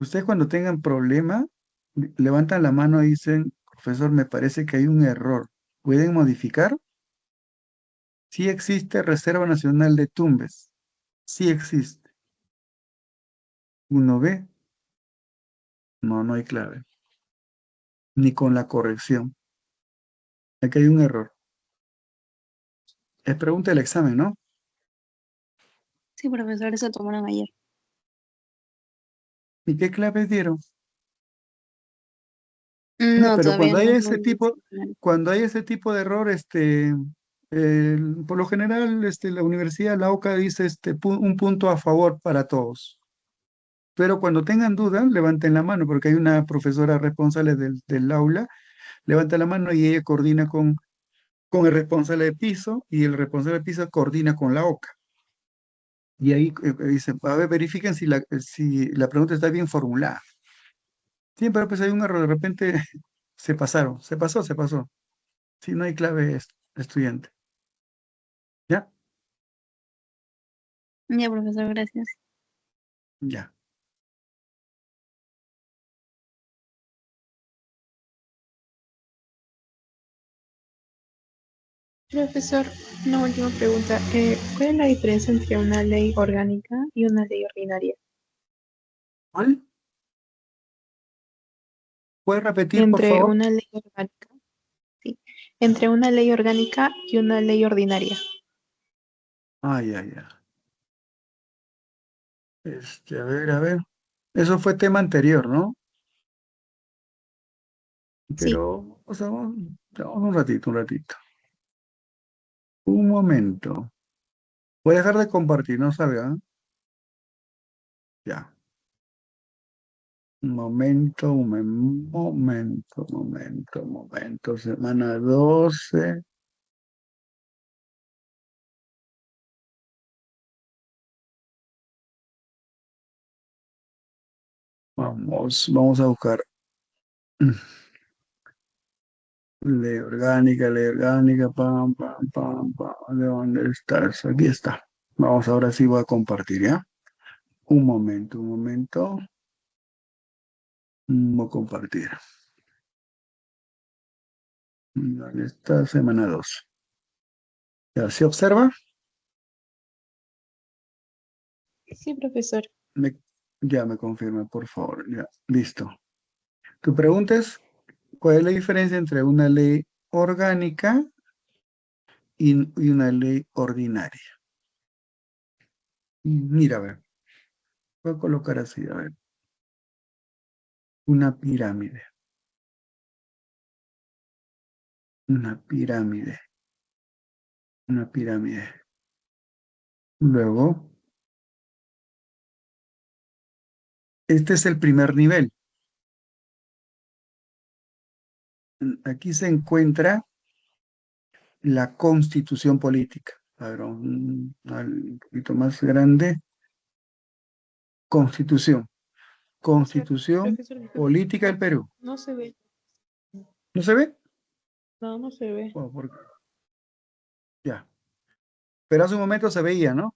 Ustedes cuando tengan problema, levantan la mano y dicen, profesor, me parece que hay un error. ¿Pueden modificar? Sí existe Reserva Nacional de Tumbes. Sí existe. 1B. No, no hay clave. Ni con la corrección. Aquí hay un error. Es pregunta del examen, ¿no? Sí, profesor, eso tomaron ayer. ¿Y qué claves dieron? No, No, pero todavía cuando hay no. ese tipo, cuando hay ese tipo de error, por lo general, la universidad, la OCA dice un punto a favor para todos. Pero cuando tengan dudas, levanten la mano, porque hay una profesora responsable del aula, levanta la mano y ella coordina con el responsable de piso, y el responsable de piso coordina con la OCA. Y ahí dicen, a ver, verifiquen si la pregunta está bien formulada. Siempre pues hay un error, de repente se pasaron, se pasó. Si no hay clave, estudiante. ¿Ya? Ya, profesor, gracias. Ya. Profesor, una última pregunta. ¿Cuál es la diferencia entre una ley orgánica y una ley ordinaria? ¿Cuál? ¿Puedes repetir, por Entre favor? una ley orgánica, sí, entre una ley orgánica y una ley ordinaria. Ah, ya. A ver. Eso fue tema anterior, ¿no? Sí, Pero, o sea, vamos un ratito. Un momento. Voy a dejar de compartir, no salgan. Ya. Un momento. Semana 12. Vamos a buscar ley orgánica, pam. ¿De dónde estás? Aquí está. Vamos, ahora sí voy a compartir, ¿ya? Un momento. Voy a compartir. ¿Dónde está? Semana 2. ¿Ya se observa? Sí, profesor. Me- ya me confirma, por favor. Ya, listo. Tu pregunta es, ¿cuál es la diferencia entre una ley orgánica y una ley ordinaria? Mira, a ver, voy a colocar así, a ver, una pirámide, una pirámide, una pirámide. Luego, este es el primer nivel. Aquí se encuentra la constitución política. A ver, un poquito más grande. Constitución. Profesor, Constitución profesor, disculpe. política del Perú. No se ve. ¿No se ve? No, no se ve. Bueno, ya. Pero hace un momento se veía, ¿no?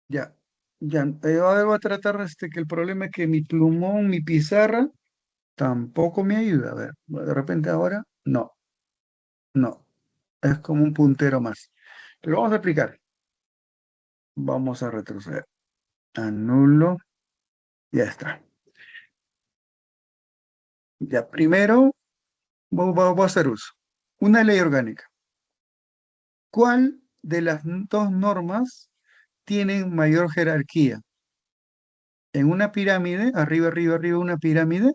Ya. Ya. A ver, voy a tratar que el problema es que mi plumón, mi pizarra, tampoco me ayuda. A ver, de repente ahora, no. Es como un puntero más. Pero vamos a aplicar. Vamos a retroceder. Anulo. Ya está. Ya, primero voy a hacer uso. Una ley orgánica. ¿Cuál de las dos normas tienen mayor jerarquía? En una pirámide, arriba, una pirámide,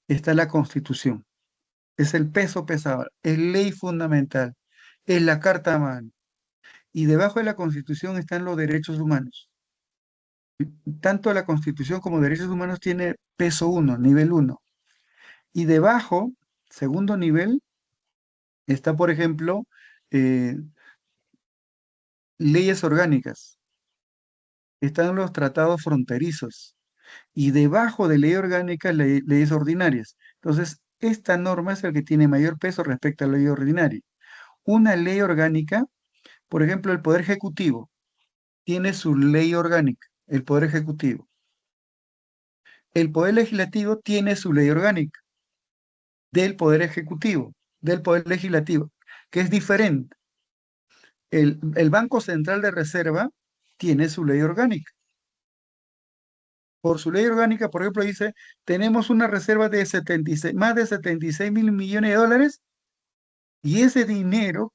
está la Constitución. Es el peso pesado, es ley fundamental, es la Carta Magna. Y debajo de la Constitución están los derechos humanos. Tanto la Constitución como derechos humanos tiene peso 1, nivel 1. Y debajo, segundo nivel, está, por ejemplo, eh, leyes orgánicas. Están los tratados fronterizos. Y debajo de ley orgánica, leyes ordinarias. Entonces, esta norma es el que tiene mayor peso respecto a la ley ordinaria. Una ley orgánica, por ejemplo, el Poder Ejecutivo tiene su ley orgánica, el Poder Ejecutivo. El Poder Legislativo tiene su ley orgánica del Poder Ejecutivo, del Poder Legislativo, que es diferente. El Banco Central de Reserva tiene su ley orgánica. Por su ley orgánica, por ejemplo, dice, tenemos una reserva de más de 76 mil millones de dólares y ese dinero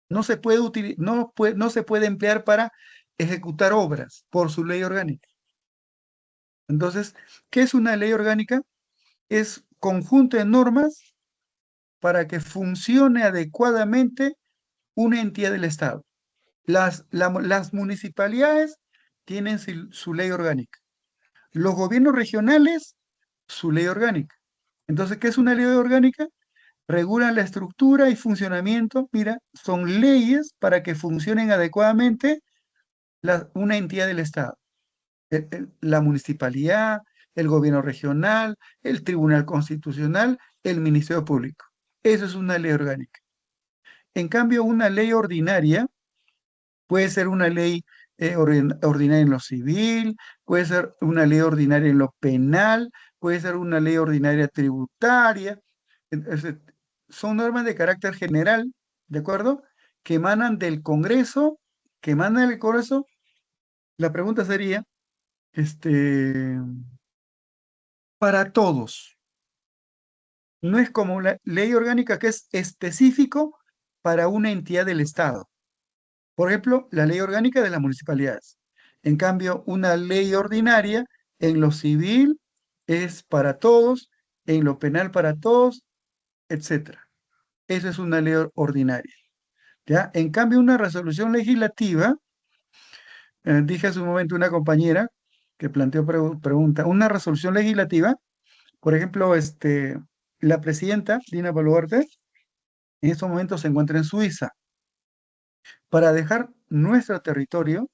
no se puede emplear para ejecutar obras por su ley orgánica. Entonces, ¿qué es una ley orgánica? Es conjunto de normas para que funcione adecuadamente una entidad del Estado. Las municipalidades tienen su ley orgánica. Los gobiernos regionales, su ley orgánica. Entonces, ¿qué es una ley orgánica? Regulan la estructura y funcionamiento. Mira, son leyes para que funcionen adecuadamente una entidad del Estado. La municipalidad, el gobierno regional, el Tribunal Constitucional, el Ministerio Público. Eso es una ley orgánica. En cambio, una ley ordinaria puede ser una ley ordinaria en lo civil, puede ser una ley ordinaria en lo penal, puede ser una ley ordinaria tributaria. Es son normas de carácter general, ¿de acuerdo? Que emanan del Congreso, que emanan del Congreso. La pregunta sería, este, para todos. No es como la ley orgánica que es específico para una entidad del Estado. Por ejemplo, la ley orgánica de las municipalidades. En cambio, una ley ordinaria en lo civil es para todos, en lo penal para todos, etcétera. Eso es una ley ordinaria. ¿Ya? En cambio, una resolución legislativa, dije hace un momento una compañera que planteó pregunta, una resolución legislativa, por ejemplo, la presidenta, Dina Boluarte, en estos momentos se encuentra en Suiza. Para dejar nuestro territorio,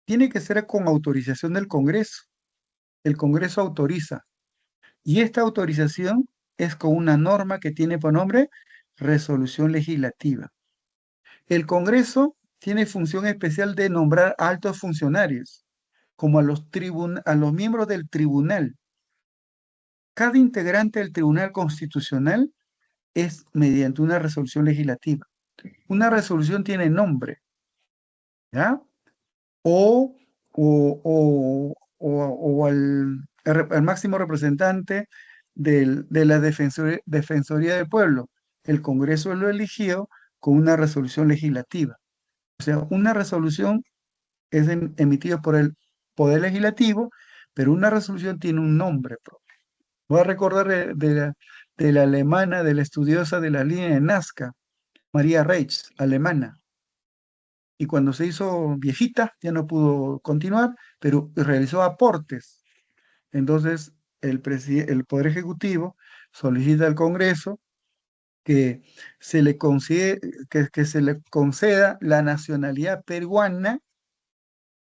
tiene que ser con autorización del Congreso. El Congreso autoriza. Y esta autorización es con una norma que tiene por nombre resolución legislativa. El Congreso tiene función especial de nombrar altos funcionarios, como a los miembros del tribunal. Cada integrante del Tribunal Constitucional es mediante una resolución legislativa. Una resolución tiene nombre, ¿ya? O, o al máximo representante de la Defensoría del Pueblo. El Congreso lo eligió con una resolución legislativa. O sea, una resolución es emitida por el Poder Legislativo, pero una resolución tiene un nombre propio. Voy a recordar de la alemana, de la estudiosa de la línea de Nazca, María Reitz, alemana. Y cuando se hizo viejita, ya no pudo continuar, pero realizó aportes. Entonces, el Poder Ejecutivo solicita al Congreso que que se le conceda la nacionalidad peruana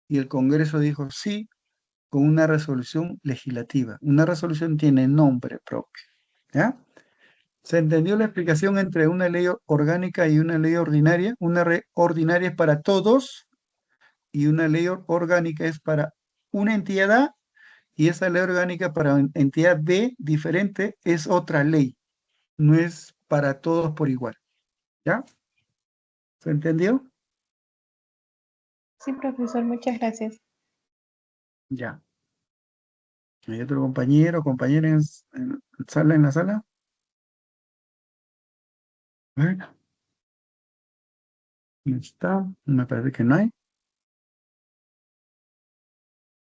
y el Congreso dijo sí con una resolución legislativa. Una resolución tiene nombre propio. ¿Ya? ¿Se entendió la explicación entre una ley orgánica y una ley ordinaria? Una ley ordinaria es para todos y una ley orgánica es para una entidad A y esa ley orgánica para una entidad B diferente es otra ley. No es para todos por igual. ¿Ya? ¿Se entendió? Sí, profesor, muchas gracias. Ya. ¿Hay otro compañero, compañera en la sala? Bueno, no está, me parece que no hay.